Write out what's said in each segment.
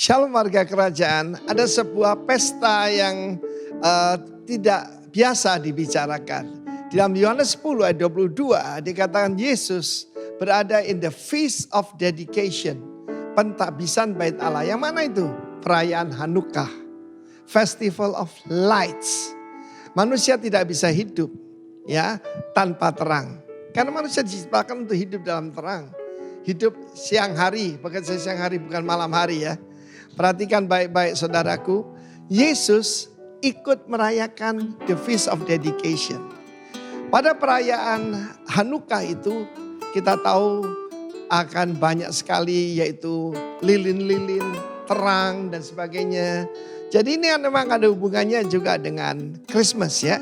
Shalom warga kerajaan, ada sebuah pesta yang tidak biasa dibicarakan. Di dalam Yohanes 10 ayat 22 dikatakan Yesus berada in the feast of dedication. Pentahbisan bait Allah. Yang mana itu? Perayaan Hanukkah. Festival of lights. Manusia tidak bisa hidup ya tanpa terang. Karena manusia diciptakan untuk hidup dalam terang. Hidup siang hari, bekerja siang hari bukan malam hari ya. Perhatikan baik-baik saudaraku, Yesus ikut merayakan the Feast of Dedication. Pada perayaan Hanukkah itu kita tahu akan banyak sekali yaitu lilin-lilin, terang dan sebagainya. Jadi ini memang ada hubungannya juga dengan Christmas ya.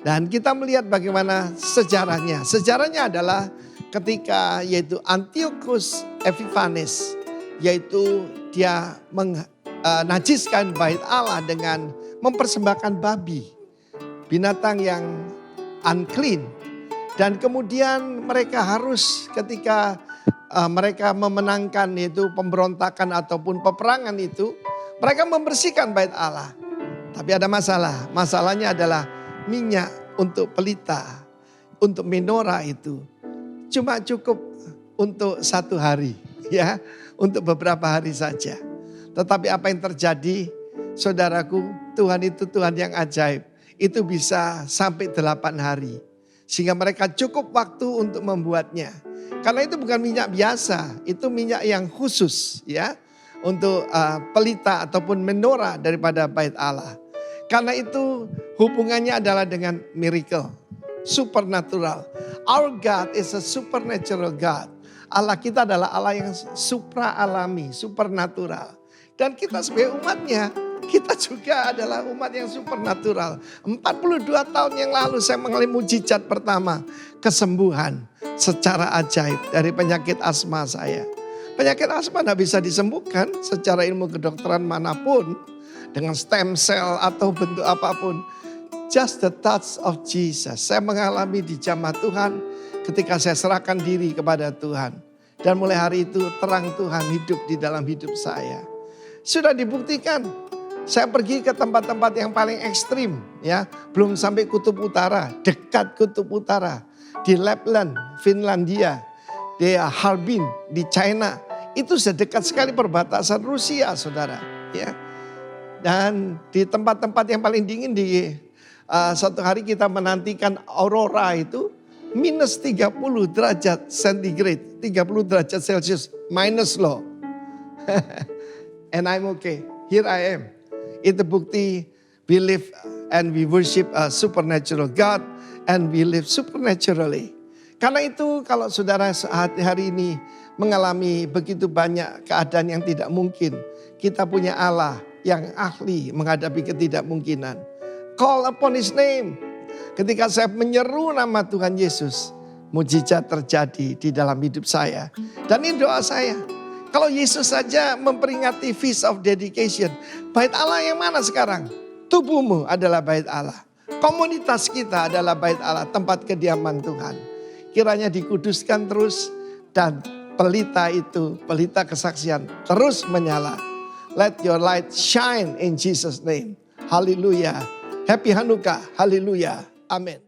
Dan kita melihat bagaimana sejarahnya. Sejarahnya adalah ketika yaitu Antiochus Epiphanes, yaitu dia menajiskan bait Allah dengan mempersembahkan babi, binatang yang unclean. Dan kemudian mereka harus ketika mereka memenangkan itu pemberontakan ataupun peperangan itu, mereka membersihkan bait Allah. Tapi ada masalah, masalahnya adalah minyak untuk pelita, untuk menorah itu cuma cukup untuk 1 hari ya. Untuk beberapa hari saja. Tetapi apa yang terjadi saudaraku, Tuhan itu Tuhan yang ajaib. Itu bisa sampai 8 hari. Sehingga mereka cukup waktu untuk membuatnya. Karena itu bukan minyak biasa, itu minyak yang khusus ya. Untuk pelita ataupun menorah daripada bait Allah. Karena itu hubungannya adalah dengan miracle, supernatural. Our God is a supernatural God. Allah kita adalah Allah yang supra alami, supernatural. Dan kita sebagai umatnya, kita juga adalah umat yang supernatural. 42 tahun yang lalu saya mengalami mujizat pertama. Kesembuhan secara ajaib dari penyakit asma saya. Penyakit asma tidak bisa disembuhkan secara ilmu kedokteran manapun. Dengan stem cell atau bentuk apapun. Just the touch of Jesus. Saya mengalami di jamaah Tuhan ketika saya serahkan diri kepada Tuhan. Dan mulai hari itu terang Tuhan hidup di dalam hidup saya. Sudah dibuktikan. Saya pergi ke tempat-tempat yang paling ekstrim. Ya, belum sampai kutub utara. Dekat kutub utara. Di Lapland, Finlandia. Di Harbin, di China. Itu sedekat sekali perbatasan Rusia saudara. Ya. Dan di tempat-tempat yang paling dingin di satu hari kita menantikan aurora itu minus 30 derajat centigrade, 30 derajat Celcius, minus loh. And I'm okay, here I am. Itu bukti we live and we worship a supernatural God and we live supernaturally. Karena itu kalau saudara hari ini mengalami begitu banyak keadaan yang tidak mungkin, kita punya Allah yang ahli menghadapi ketidakmungkinan. Call upon His name. Ketika saya menyeru nama Tuhan Yesus, mujizat terjadi di dalam hidup saya. Dan ini doa saya. Kalau Yesus saja memperingati Feast of Dedication, bait Allah yang mana sekarang? Tubuhmu adalah bait Allah. Komunitas kita adalah bait Allah, tempat kediaman Tuhan. Kiranya dikuduskan terus dan pelita itu, pelita kesaksian terus menyala. Let your light shine in Jesus' name. Haleluya. Happy Hanukkah. Haleluya. Amin.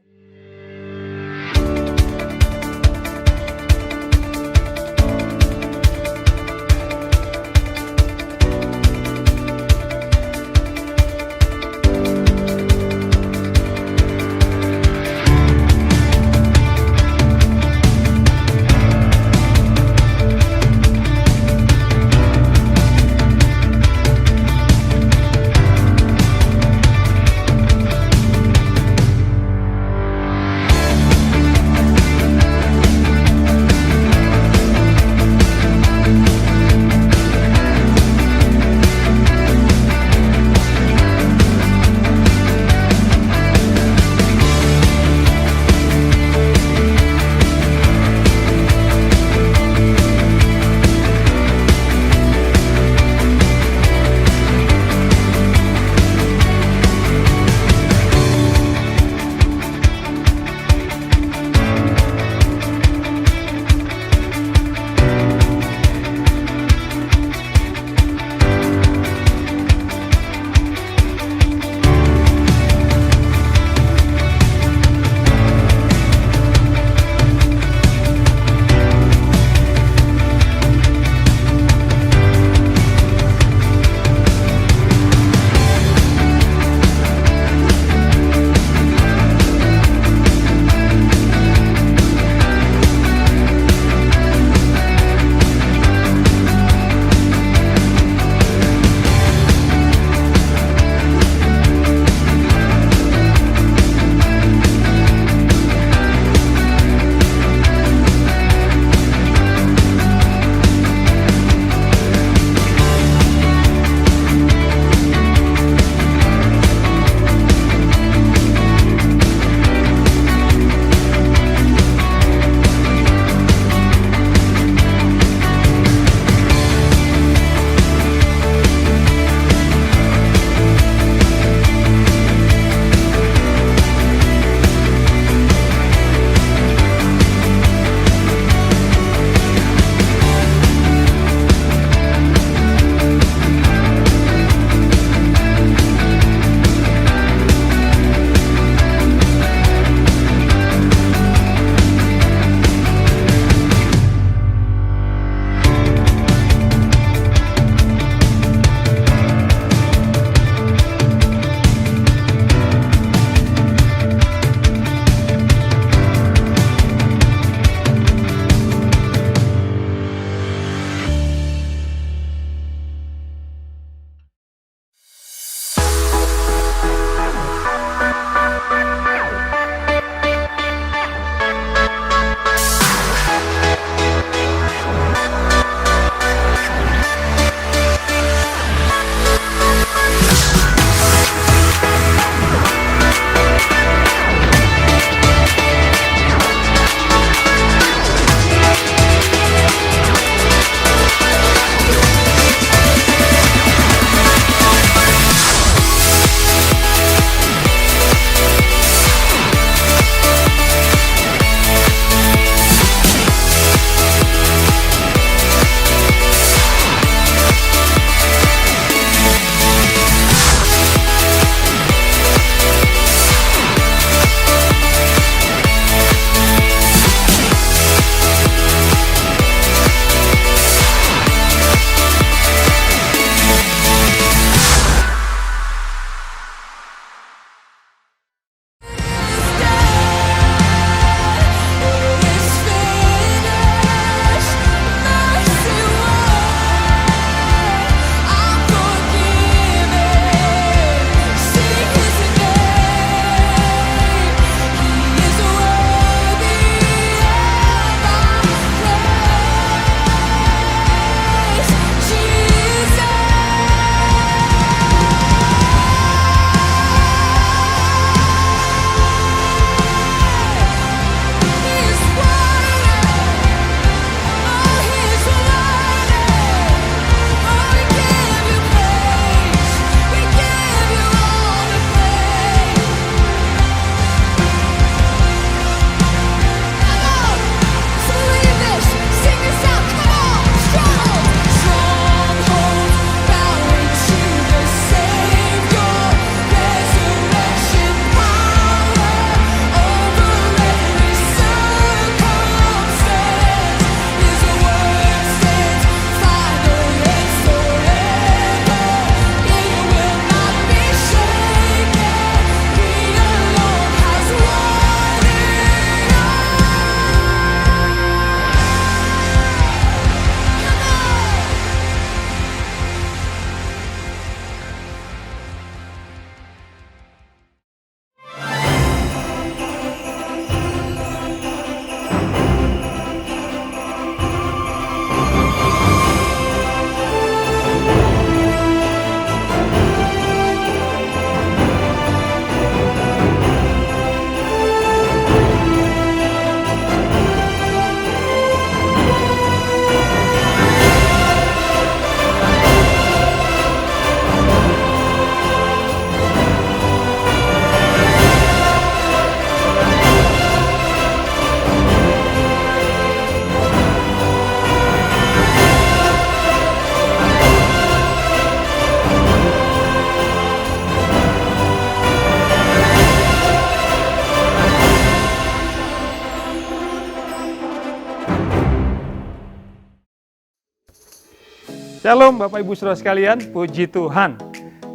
Shalom Bapak Ibu Saudara sekalian, puji Tuhan.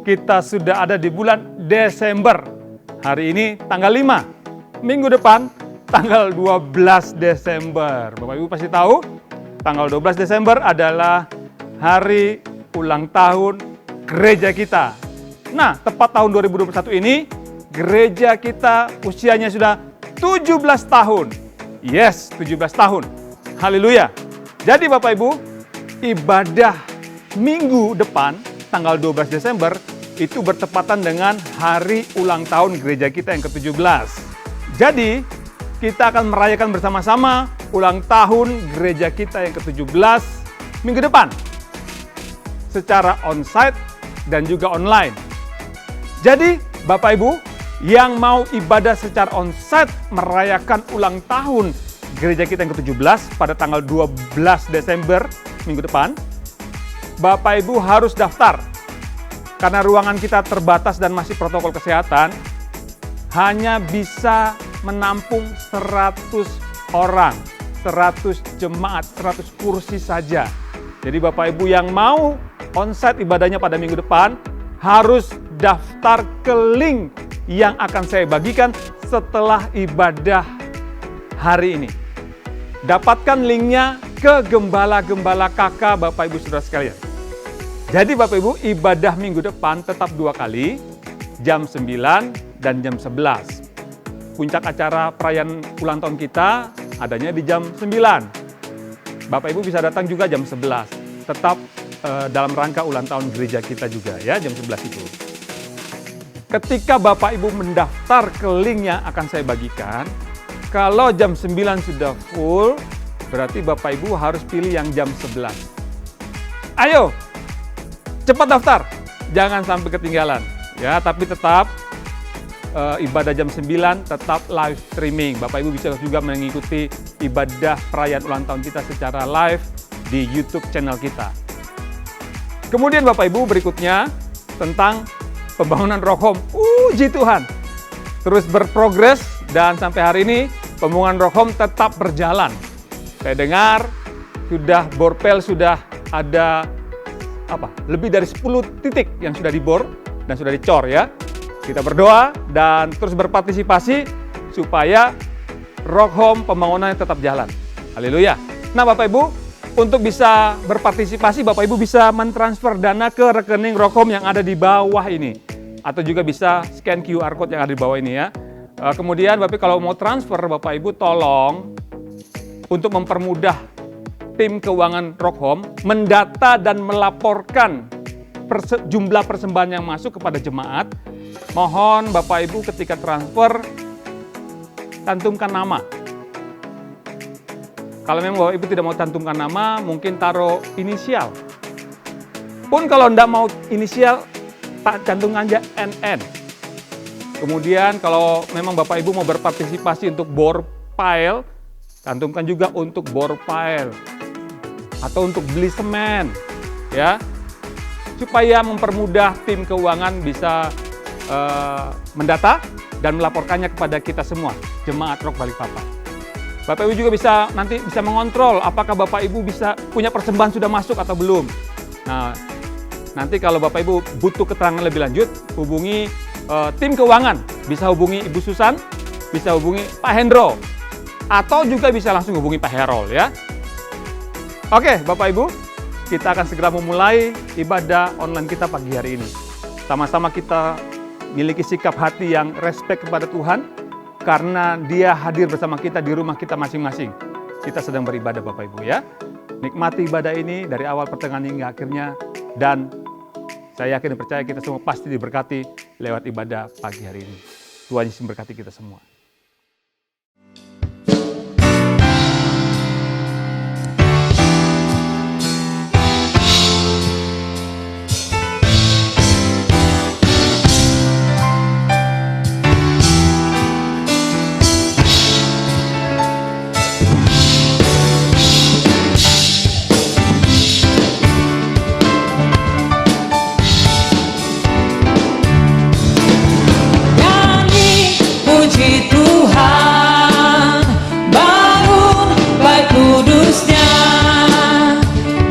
Kita sudah ada di bulan Desember. Hari ini tanggal 5, minggu depan tanggal 12 Desember. Bapak Ibu pasti tahu, tanggal 12 Desember adalah hari ulang tahun gereja kita. Nah, tepat tahun 2021 ini, gereja kita usianya sudah 17 tahun. Yes, 17 tahun. Haleluya. Jadi Bapak Ibu, ibadah minggu depan, tanggal 12 Desember, itu bertepatan dengan hari ulang tahun gereja kita yang ke-17. Jadi, kita akan merayakan bersama-sama ulang tahun gereja kita yang ke-17 minggu depan. Secara onsite dan juga online. Jadi, Bapak Ibu, yang mau ibadah secara onsite merayakan ulang tahun gereja kita yang ke-17 pada tanggal 12 Desember minggu depan, Bapak Ibu harus daftar. Karena ruangan kita terbatas dan masih protokol kesehatan, hanya bisa menampung 100 orang, 100 jemaat, 100 kursi saja. Jadi Bapak Ibu yang mau onsite ibadahnya pada minggu depan, harus daftar ke link yang akan saya bagikan setelah ibadah hari ini. Dapatkan linknya ke gembala-gembala kakak Bapak Ibu Saudara sekalian. Jadi Bapak Ibu, ibadah minggu depan tetap 2 kali, jam 9 dan jam 11. puncak acara perayaan ulang tahun kita adanya di jam 9. Bapak Ibu bisa datang juga jam 11. Tetap dalam rangka ulang tahun gereja kita juga ya, jam 11 itu. Ketika Bapak Ibu mendaftar ke link yang akan saya bagikan, kalau jam 9 sudah full, berarti Bapak Ibu harus pilih yang jam 11. Ayo, cepat daftar, jangan sampai ketinggalan. Ya, tapi tetap ibadah jam 9 tetap live streaming. Bapak Ibu bisa juga mengikuti ibadah perayaan ulang tahun kita secara live di YouTube channel kita. Kemudian Bapak Ibu berikutnya tentang pembangunan Rock Home. Puji Tuhan, terus berprogres dan sampai hari ini pembangunan Rock Home tetap berjalan. Saya dengar borpel sudah ada lebih dari 10 titik yang sudah dibor dan sudah dicor ya. Kita berdoa dan terus berpartisipasi supaya Rock Home pembangunannya tetap jalan. Haleluya. Nah Bapak Ibu, untuk bisa berpartisipasi, Bapak Ibu bisa mentransfer dana ke rekening Rock Home yang ada di bawah ini. Atau juga bisa scan QR Code yang ada di bawah ini ya. Kemudian Bapak kalau mau transfer, Bapak Ibu tolong untuk mempermudah tim keuangan Rock Home mendata dan melaporkan jumlah persembahan yang masuk kepada jemaat. Mohon Bapak Ibu ketika transfer, cantumkan nama. Kalau memang Bapak Ibu tidak mau cantumkan nama, mungkin taruh inisial. Pun kalau tidak mau inisial, cantumkan aja NN. Kemudian kalau memang Bapak Ibu mau berpartisipasi untuk bor pile, cantumkan juga untuk bor pile. Atau untuk beli semen. Ya, supaya mempermudah tim keuangan bisa mendata dan melaporkannya kepada kita semua, jemaat Rock Balikpapan. Bapak Ibu juga bisa mengontrol apakah Bapak Ibu bisa punya persembahan sudah masuk atau belum. Nah, nanti kalau Bapak Ibu butuh keterangan lebih lanjut, hubungi tim keuangan. Bisa hubungi Ibu Susan, bisa hubungi Pak Hendro, atau juga bisa langsung hubungi Pak Herol ya. Oke, Bapak Ibu, kita akan segera memulai ibadah online kita pagi hari ini. Sama-sama kita miliki sikap hati yang respect kepada Tuhan, karena Dia hadir bersama kita di rumah kita masing-masing. Kita sedang beribadah Bapak Ibu ya. Nikmati ibadah ini dari awal pertengahan hingga akhirnya. Dan saya yakin dan percaya kita semua pasti diberkati lewat ibadah pagi hari ini. Tuhan Yesus memberkati kita semua. Puji Tuhan, bangun baik kudusnya.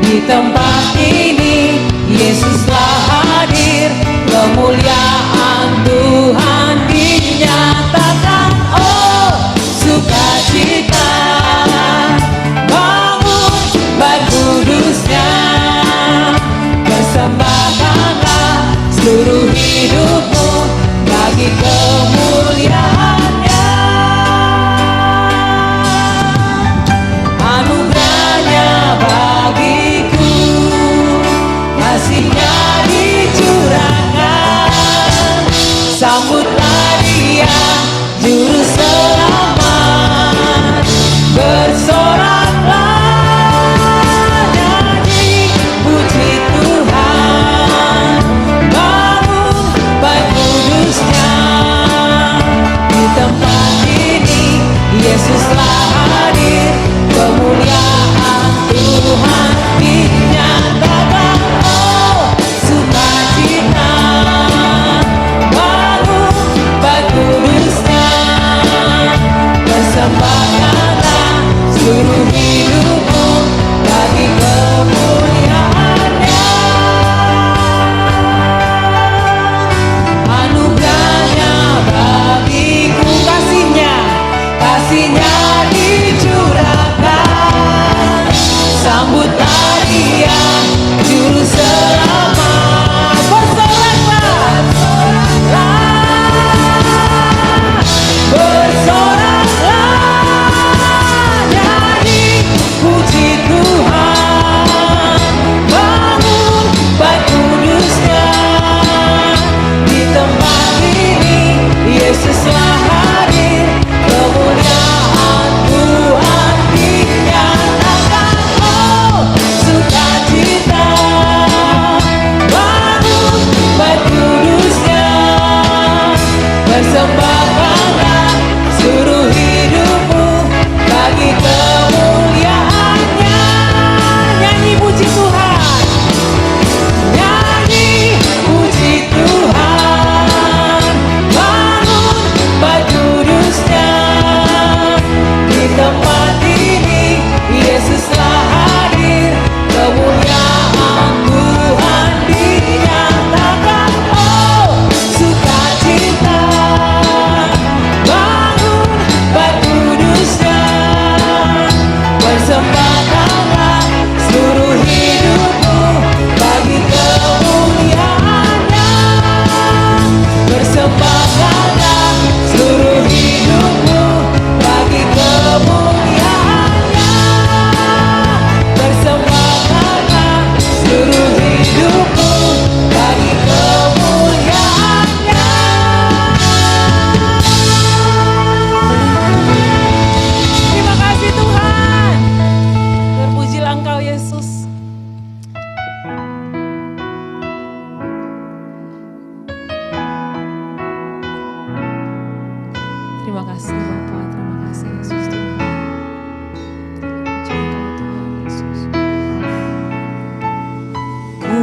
Di tempat ini Yesus telah hadir, kemuliaan Tuhan dinyatakan. Oh, sukacita, bangun baik kudusnya. Persembahkanlah seluruh hidupmu bagi kemuliaan-Nya. Anugerah-Nya bagiku, kasih-Nya dicurahkan. Sambutlah Dia, Juru Selamat. Bersoraklah, nyanyi, puji Tuhan. Bangun baik kudusnya. Di tempat ini Yesus telah hadir, kemuliaan Tuhan dinyatakan. Oh, sukacita, bangun kasih Bapa, terima kasih Yesus Tuhan. Puji Engkau Tuhan Yesus. Ku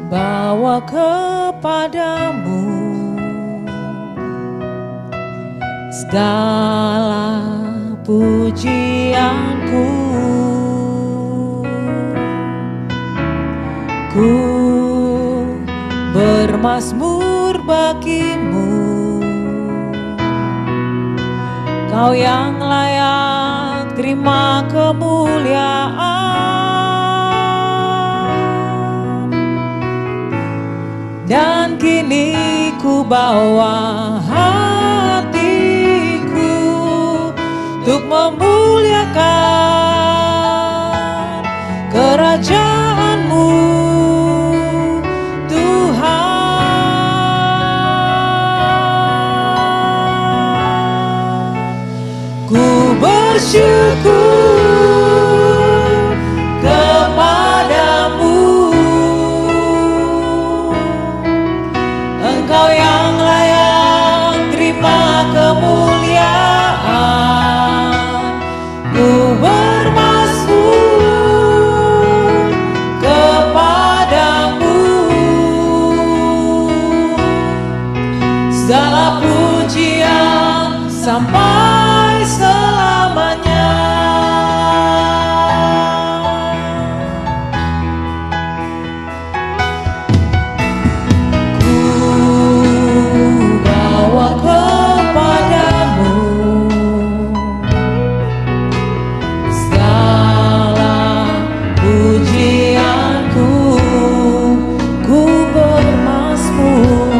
bawa kepadamu segala pujianku. Ku bermazmur bagimu, Kau yang layak terima kemuliaan. Dan kini ku bawa hatiku untuk memuliakan kerajaan-Mu Tuhan. Ku bersyukur kepadamu, Engkau yang layak terima kemuliaan. Ku bermazmur kepadamu, segala pujian sampai selamanya. Ku bawa kepadamu segala pujianku. Ku bermazmur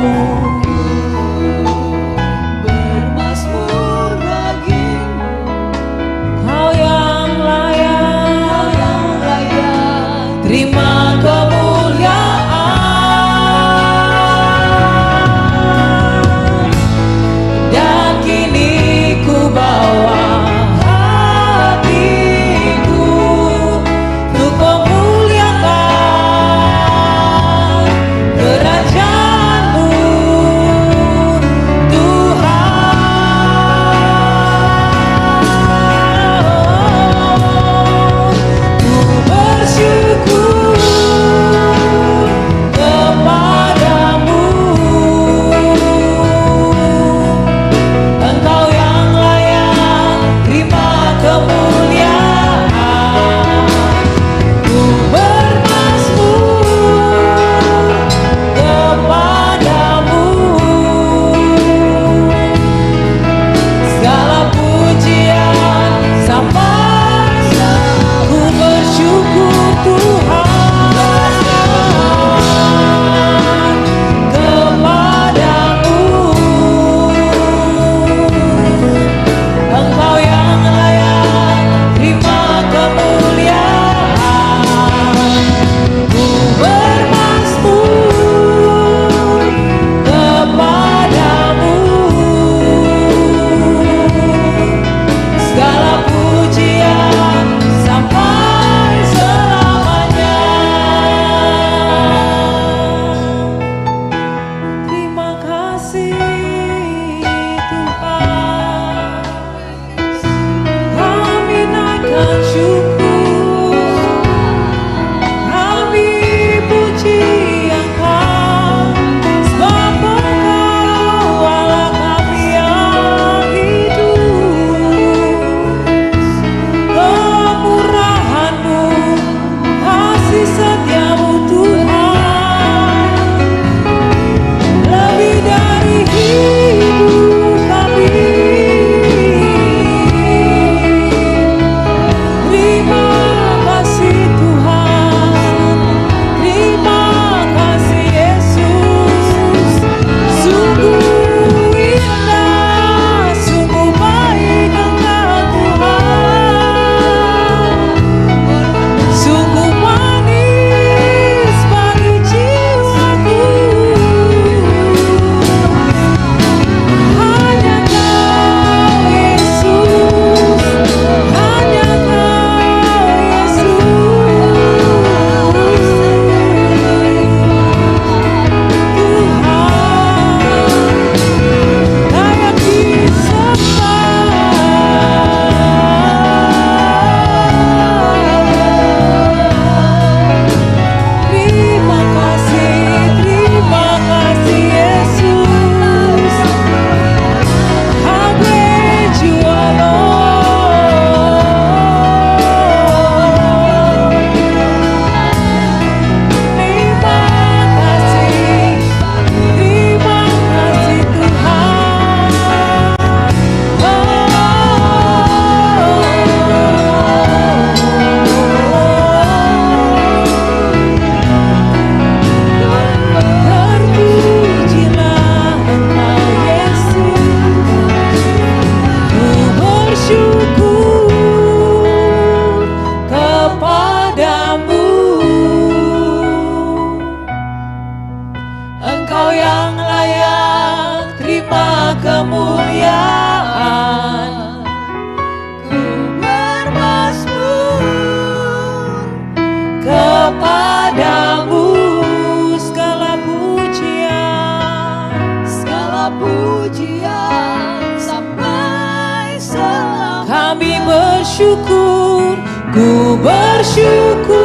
Engkau yang layak terima kemuliaan. Ku bermazmur kepadamu, segala pujian sampai selamanya. Kami bersyukur, ku bersyukur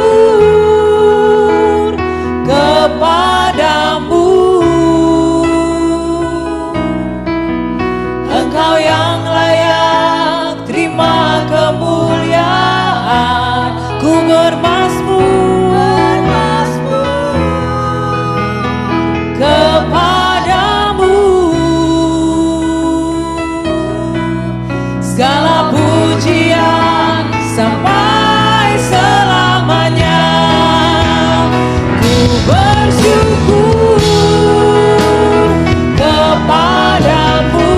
kepadamu. Engkau yang layak terima kemuliaan. Ku bermazmur kepadamu. Segala pujian sampai selamanya. Ku bersyukur kepadamu.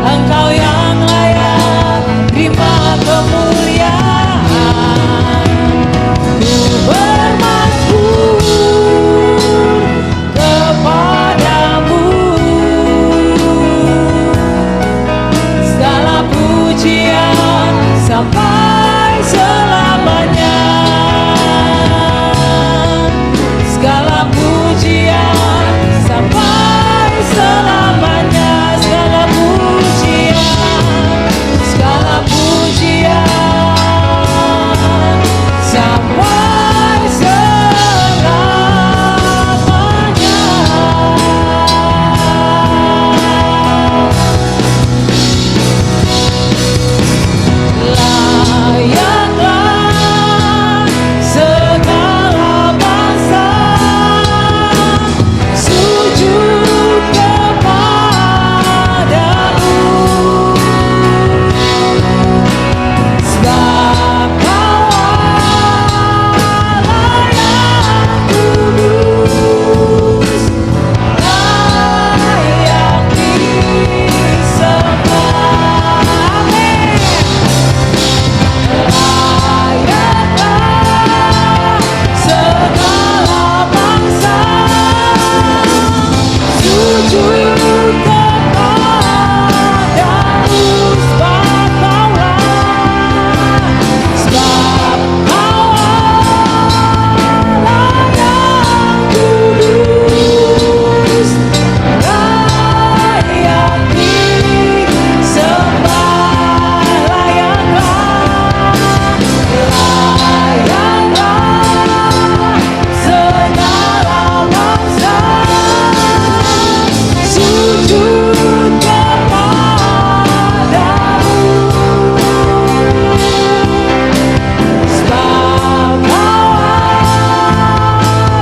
Engkau yang layak terima kemuliaan. Ku bermazmur kepadamu. Segala pujian sampai selamanya. Segala pujian sampai selamanya. Segala pujian, segala pujian sampai selamanya. Layaklah segala bangsa sujud kepadamu. Sebab Kau Allah yang kudus, layak disembah. Amin. Layaklah segala bangsa sujud kepadamu. Sebab Kau Allah yang kudus, layak disembah. Layaklah segala bangsa sujud kepadamu. Sebab Kau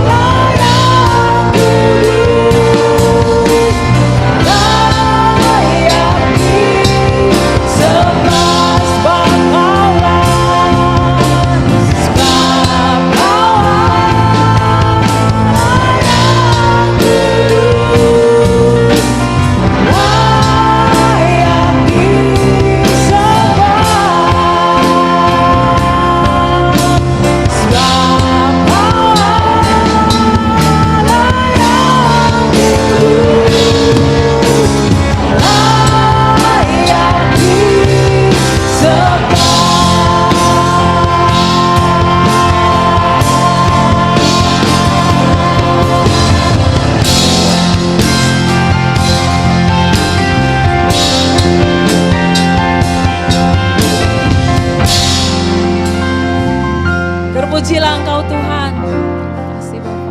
Allah yang kudus, layak disembah. Sebab Kau terpujilah Engkau Tuhan. Terima kasih Bapa.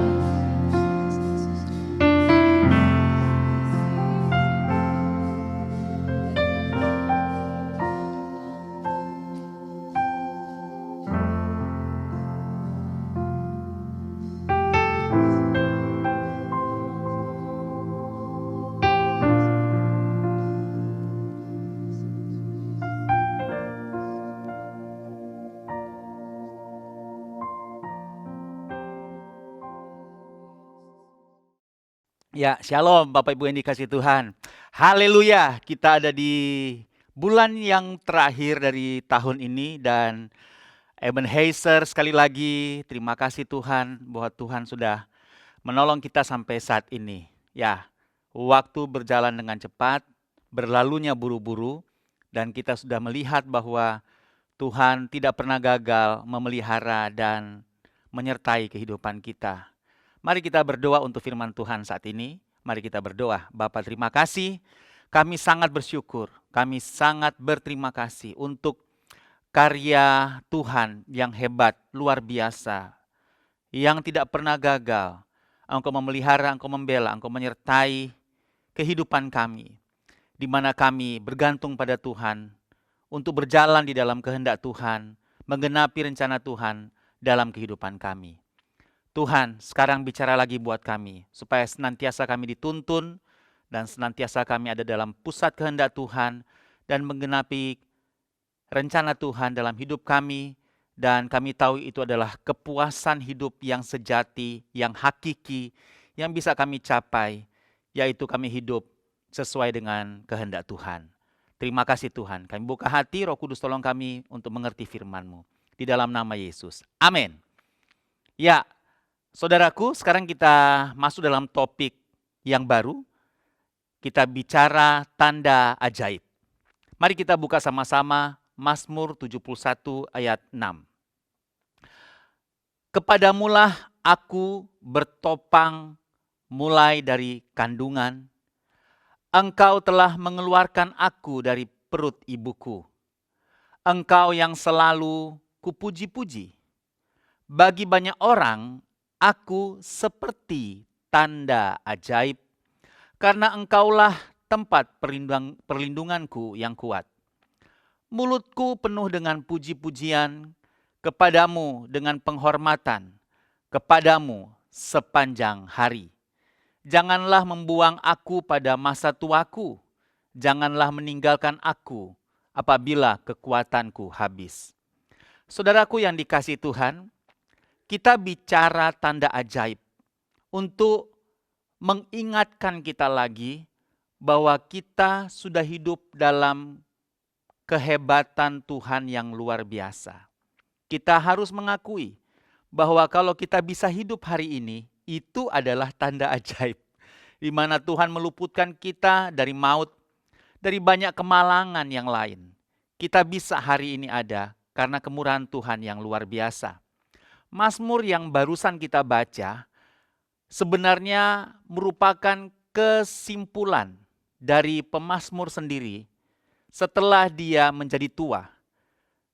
Ya, shalom Bapak Ibu yang dikasihi Tuhan. Haleluya, kita ada di bulan yang terakhir dari tahun ini dan Ebenezer, sekali lagi terima kasih Tuhan bahwa Tuhan sudah menolong kita sampai saat ini. Ya, waktu berjalan dengan cepat, berlalunya buru-buru, dan kita sudah melihat bahwa Tuhan tidak pernah gagal memelihara dan menyertai kehidupan kita. Mari kita berdoa untuk firman Tuhan saat ini. Mari kita berdoa. Bapa, terima kasih. Kami sangat bersyukur. Kami sangat berterima kasih untuk karya Tuhan yang hebat, luar biasa, yang tidak pernah gagal. Engkau memelihara, Engkau membela, Engkau menyertai kehidupan kami, di mana kami bergantung pada Tuhan untuk berjalan di dalam kehendak Tuhan, menggenapi rencana Tuhan dalam kehidupan kami. Tuhan, sekarang bicara lagi buat kami, supaya senantiasa kami dituntun, dan senantiasa kami ada dalam pusat kehendak Tuhan, dan menggenapi rencana Tuhan dalam hidup kami, dan kami tahu itu adalah kepuasan hidup yang sejati, yang hakiki, yang bisa kami capai, yaitu kami hidup sesuai dengan kehendak Tuhan. Terima kasih Tuhan, kami buka hati, Roh Kudus tolong kami untuk mengerti firman-Mu. Di dalam nama Yesus, amin. Ya, saudaraku, sekarang kita masuk dalam topik yang baru. Kita bicara tanda ajaib. Mari kita buka sama-sama Mazmur 71 ayat 6. Kepadamulah aku bertopang mulai dari kandungan. Engkau telah mengeluarkan aku dari perut ibuku. Engkau yang selalu kupuji-puji. Bagi banyak orang, aku seperti tanda ajaib, karena engkaulah tempat perlindunganku yang kuat. Mulutku penuh dengan puji-pujian, kepadamu dengan penghormatan, kepadamu sepanjang hari. Janganlah membuang aku pada masa tuaku, janganlah meninggalkan aku apabila kekuatanku habis. Saudaraku yang dikasihi Tuhan, kita bicara tanda ajaib untuk mengingatkan kita lagi bahwa kita sudah hidup dalam kehebatan Tuhan yang luar biasa. Kita harus mengakui bahwa kalau kita bisa hidup hari ini, itu adalah tanda ajaib, di mana Tuhan meluputkan kita dari maut, dari banyak kemalangan yang lain. Kita bisa hari ini ada karena kemurahan Tuhan yang luar biasa. Mazmur yang barusan kita baca sebenarnya merupakan kesimpulan dari pemazmur sendiri setelah dia menjadi tua.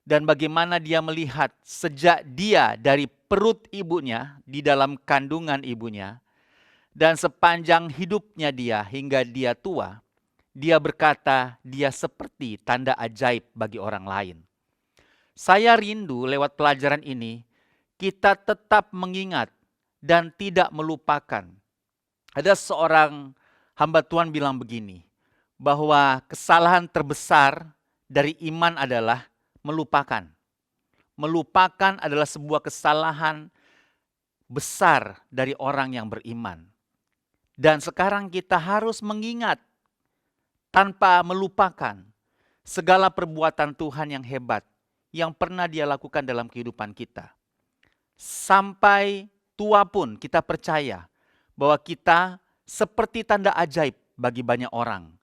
Dan bagaimana dia melihat sejak dia dari perut ibunya, di dalam kandungan ibunya, dan sepanjang hidupnya dia hingga dia tua, dia berkata dia seperti tanda ajaib bagi orang lain. Saya rindu lewat pelajaran ini, kita tetap mengingat dan tidak melupakan. Ada seorang hamba Tuhan bilang begini, bahwa kesalahan terbesar dari iman adalah melupakan. Melupakan adalah sebuah kesalahan besar dari orang yang beriman. Dan sekarang kita harus mengingat tanpa melupakan segala perbuatan Tuhan yang hebat yang pernah Dia lakukan dalam kehidupan kita. Sampai tua pun kita percaya bahwa kita seperti tanda ajaib bagi banyak orang.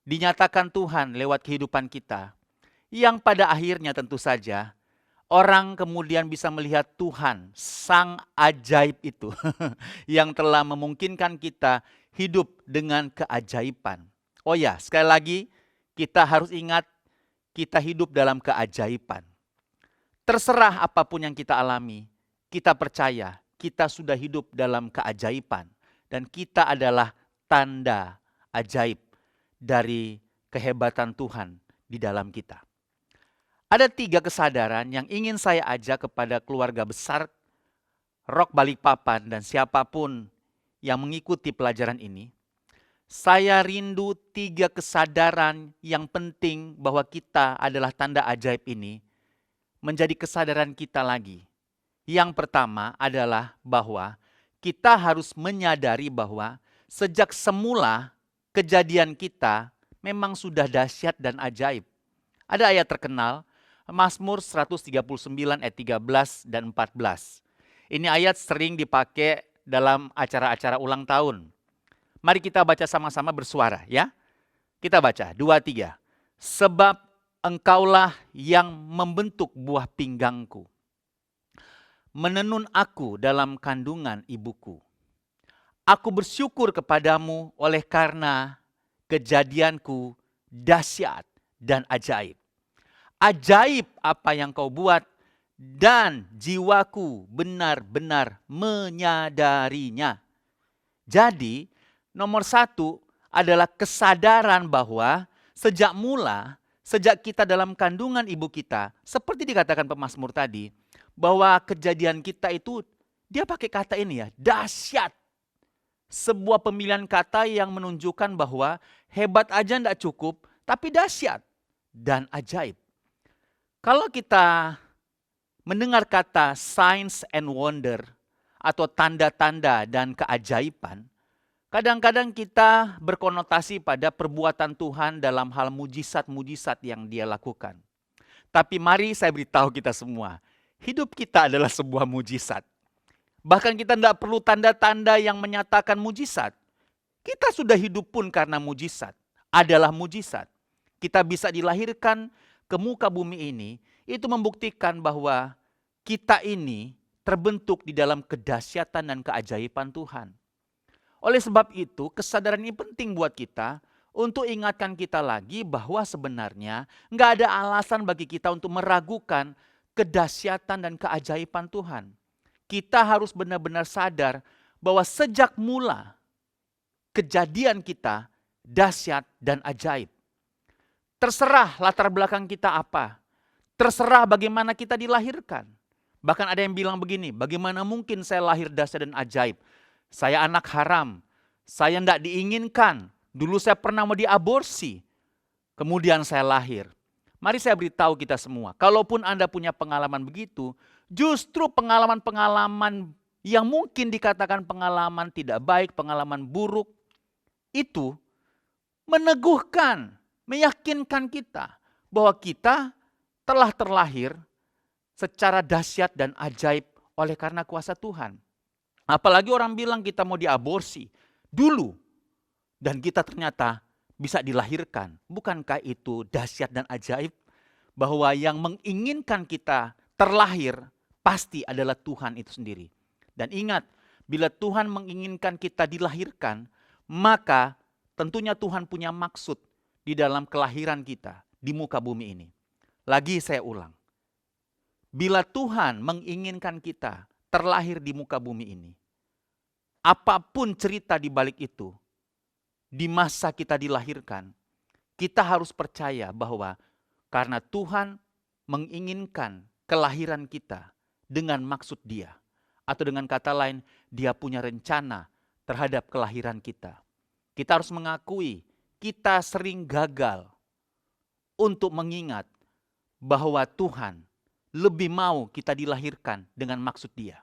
Dinyatakan Tuhan lewat kehidupan kita, yang pada akhirnya tentu saja orang kemudian bisa melihat Tuhan, sang ajaib itu, yang telah memungkinkan kita hidup dengan keajaiban. Oh ya, sekali lagi kita harus ingat, kita hidup dalam keajaiban. Terserah apapun yang kita alami, kita percaya kita sudah hidup dalam keajaiban. Dan kita adalah tanda ajaib dari kehebatan Tuhan di dalam kita. Ada 3 kesadaran yang ingin saya ajak kepada keluarga besar Rock Balikpapan dan siapapun yang mengikuti pelajaran ini. Saya rindu 3 kesadaran yang penting bahwa kita adalah tanda ajaib ini menjadi kesadaran kita lagi. Yang pertama adalah bahwa kita harus menyadari bahwa sejak semula kejadian kita memang sudah dahsyat dan ajaib. Ada ayat terkenal, Mazmur 139 ayat 13 dan 14. Ini ayat sering dipakai dalam acara-acara ulang tahun. Mari kita baca sama-sama bersuara ya. Kita baca, 2, 3. Sebab engkaulah yang membentuk buah pinggangku, menenun aku dalam kandungan ibuku. Aku bersyukur kepadamu oleh karena kejadianku dahsyat dan ajaib. Ajaib apa yang kau buat dan jiwaku benar-benar menyadarinya. Jadi nomor 1 adalah kesadaran bahwa sejak mula, sejak kita dalam kandungan ibu kita, seperti dikatakan pemazmur tadi, bahwa kejadian kita itu, dia pakai kata ini ya, dahsyat. Sebuah pemilihan kata yang menunjukkan bahwa hebat aja tidak cukup, tapi dahsyat dan ajaib. Kalau kita mendengar kata signs and wonder atau tanda-tanda dan keajaiban, kadang-kadang kita berkonotasi pada perbuatan Tuhan dalam hal mujizat-mujizat yang Dia lakukan. Tapi mari saya beritahu kita semua, hidup kita adalah sebuah mujizat. Bahkan kita tidak perlu tanda-tanda yang menyatakan mujizat. Kita sudah hidup pun karena mujizat, adalah mujizat. Kita bisa dilahirkan ke muka bumi ini, itu membuktikan bahwa kita ini terbentuk di dalam kedahsyatan dan keajaiban Tuhan. Oleh sebab itu, kesadaran ini penting buat kita untuk ingatkan kita lagi bahwa sebenarnya nggak ada alasan bagi kita untuk meragukan kedahsyatan dan keajaiban Tuhan. Kita harus benar-benar sadar bahwa sejak mula kejadian kita dahsyat dan ajaib. Terserah latar belakang kita apa. Terserah bagaimana kita dilahirkan. Bahkan ada yang bilang begini, bagaimana mungkin saya lahir dahsyat dan ajaib? Saya anak haram, saya tidak diinginkan. Dulu saya pernah mau diaborsi, kemudian saya lahir. Mari saya beritahu kita semua, kalaupun Anda punya pengalaman begitu, justru pengalaman-pengalaman yang mungkin dikatakan pengalaman tidak baik, pengalaman buruk, itu meneguhkan, meyakinkan kita bahwa kita telah terlahir secara dahsyat dan ajaib oleh karena kuasa Tuhan. Apalagi orang bilang kita mau diaborsi dulu dan kita ternyata bisa dilahirkan. Bukankah itu dahsyat dan ajaib? Bahwa yang menginginkan kita terlahir pasti adalah Tuhan itu sendiri. Dan ingat, bila Tuhan menginginkan kita dilahirkan, maka tentunya Tuhan punya maksud di dalam kelahiran kita di muka bumi ini. Lagi saya ulang. Bila Tuhan menginginkan kita terlahir di muka bumi ini, apapun cerita di balik itu, di masa kita dilahirkan, kita harus percaya bahwa karena Tuhan menginginkan kelahiran kita dengan maksud Dia. Atau dengan kata lain, Dia punya rencana terhadap kelahiran kita. Kita harus mengakui kita sering gagal untuk mengingat bahwa Tuhan lebih mau kita dilahirkan dengan maksud Dia.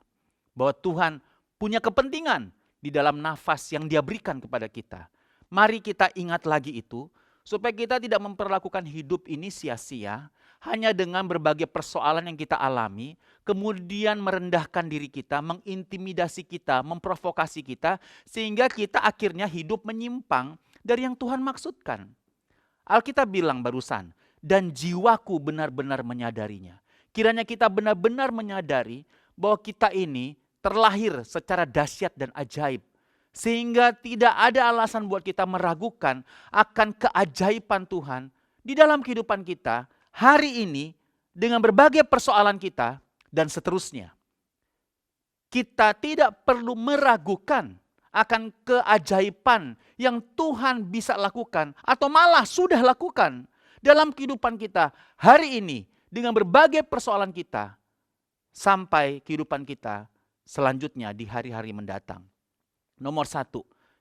Bahwa Tuhan punya kepentingan di dalam nafas yang Dia berikan kepada kita. Mari kita ingat lagi itu, supaya kita tidak memperlakukan hidup ini sia-sia, hanya dengan berbagai persoalan yang kita alami, kemudian merendahkan diri kita, mengintimidasi kita, memprovokasi kita, sehingga kita akhirnya hidup menyimpang dari yang Tuhan maksudkan. Alkitab bilang barusan, dan jiwaku benar-benar menyadarinya. Kiranya kita benar-benar menyadari bahwa kita ini terlahir secara dahsyat dan ajaib. Sehingga tidak ada alasan buat kita meragukan akan keajaiban Tuhan di dalam kehidupan kita hari ini dengan berbagai persoalan kita dan seterusnya. Kita tidak perlu meragukan akan keajaiban yang Tuhan bisa lakukan atau malah sudah lakukan dalam kehidupan kita hari ini dengan berbagai persoalan kita sampai kehidupan kita selanjutnya di hari-hari mendatang. Nomor 1,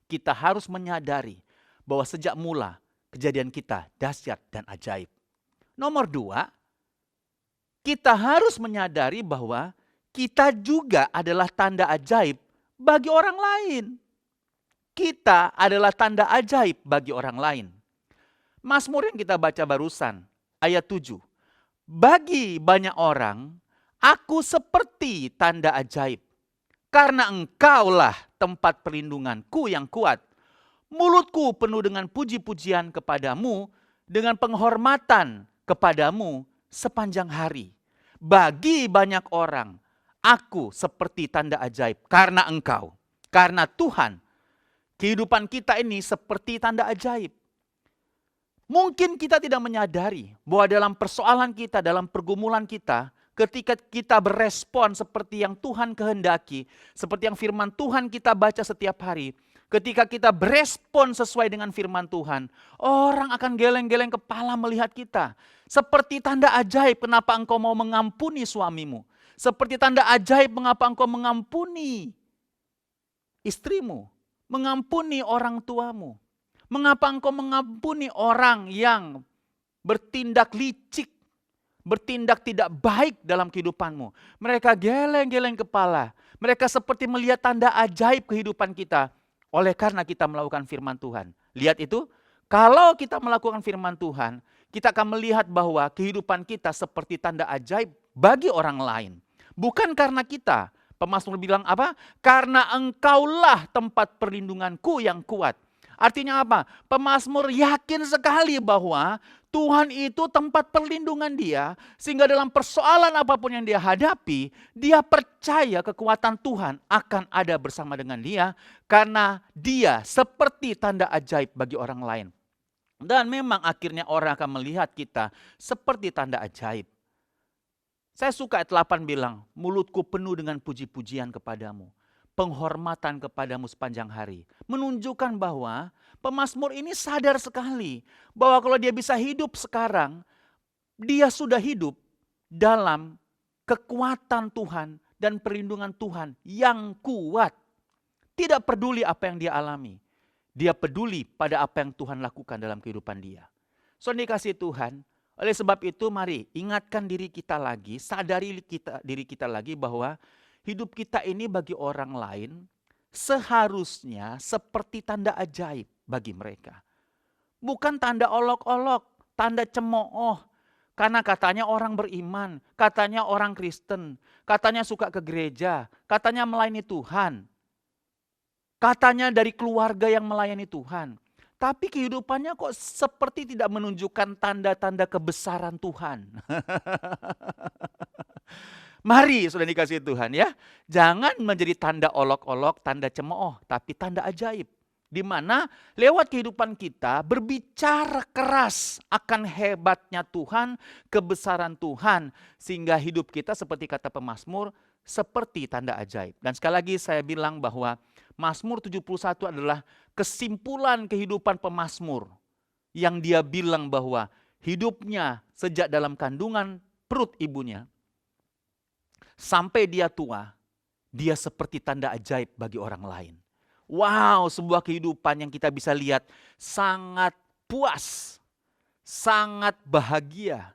kita harus menyadari bahwa sejak mula kejadian kita dahsyat dan ajaib. Nomor 2, kita harus menyadari bahwa kita juga adalah tanda ajaib bagi orang lain. Kita adalah tanda ajaib bagi orang lain. Mazmur yang kita baca barusan, ayat 7. Bagi banyak orang, aku seperti tanda ajaib. Karena engkaulah tempat perlindunganku yang kuat. Mulutku penuh dengan puji-pujian kepadamu, dengan penghormatan kepadamu sepanjang hari. Bagi banyak orang, aku seperti tanda ajaib karena engkau. Karena Tuhan, kehidupan kita ini seperti tanda ajaib. Mungkin kita tidak menyadari bahwa dalam persoalan kita, dalam pergumulan kita, ketika kita berespon seperti yang Tuhan kehendaki, seperti yang firman Tuhan kita baca setiap hari, ketika kita berespon sesuai dengan firman Tuhan, orang akan geleng-geleng kepala melihat kita. Seperti tanda ajaib, kenapa engkau mau mengampuni suamimu? Seperti tanda ajaib, mengapa engkau mengampuni istrimu? Mengampuni orang tuamu? Mengapa engkau mengampuni orang yang bertindak licik, bertindak tidak baik dalam kehidupanmu? Mereka geleng-geleng kepala. Mereka seperti melihat tanda ajaib kehidupan kita. Oleh karena kita melakukan firman Tuhan. Lihat itu, kalau kita melakukan firman Tuhan, kita akan melihat bahwa kehidupan kita seperti tanda ajaib bagi orang lain. Bukan karena kita. Pemazmur bilang apa? Karena engkaulah tempat perlindunganku yang kuat. Artinya apa? Pemazmur yakin sekali bahwa Tuhan itu tempat perlindungan dia, sehingga dalam persoalan apapun yang dia hadapi, dia percaya kekuatan Tuhan akan ada bersama dengan dia, karena dia seperti tanda ajaib bagi orang lain. Dan memang akhirnya orang akan melihat kita seperti tanda ajaib. Saya suka ayat 8 bilang, mulutku penuh dengan puji-pujian kepadamu, penghormatan kepadamu sepanjang hari. Menunjukkan bahwa pemazmur ini sadar sekali bahwa kalau dia bisa hidup sekarang, dia sudah hidup dalam kekuatan Tuhan dan perlindungan Tuhan yang kuat. Tidak peduli apa yang dia alami. Dia peduli pada apa yang Tuhan lakukan dalam kehidupan dia. So, dikasih Tuhan, oleh sebab itu mari ingatkan diri kita lagi, sadari diri kita lagi bahwa hidup kita ini bagi orang lain seharusnya seperti tanda ajaib bagi mereka. Bukan tanda olok-olok, tanda cemooh. Karena katanya orang beriman, katanya orang Kristen, katanya suka ke gereja, katanya melayani Tuhan. Katanya dari keluarga yang melayani Tuhan. Tapi kehidupannya kok seperti tidak menunjukkan tanda-tanda kebesaran Tuhan. Mari sudah dikasih Tuhan ya. Jangan menjadi tanda olok-olok, tanda cemooh, tapi tanda ajaib. Di mana lewat kehidupan kita berbicara keras akan hebatnya Tuhan, kebesaran Tuhan. Sehingga hidup kita seperti kata pemazmur, seperti tanda ajaib. Dan sekali lagi saya bilang bahwa Mazmur 71 adalah kesimpulan kehidupan pemazmur. Yang dia bilang bahwa hidupnya sejak dalam kandungan perut ibunya, sampai dia tua, dia seperti tanda ajaib bagi orang lain. Wow, sebuah kehidupan yang kita bisa lihat sangat puas, sangat bahagia,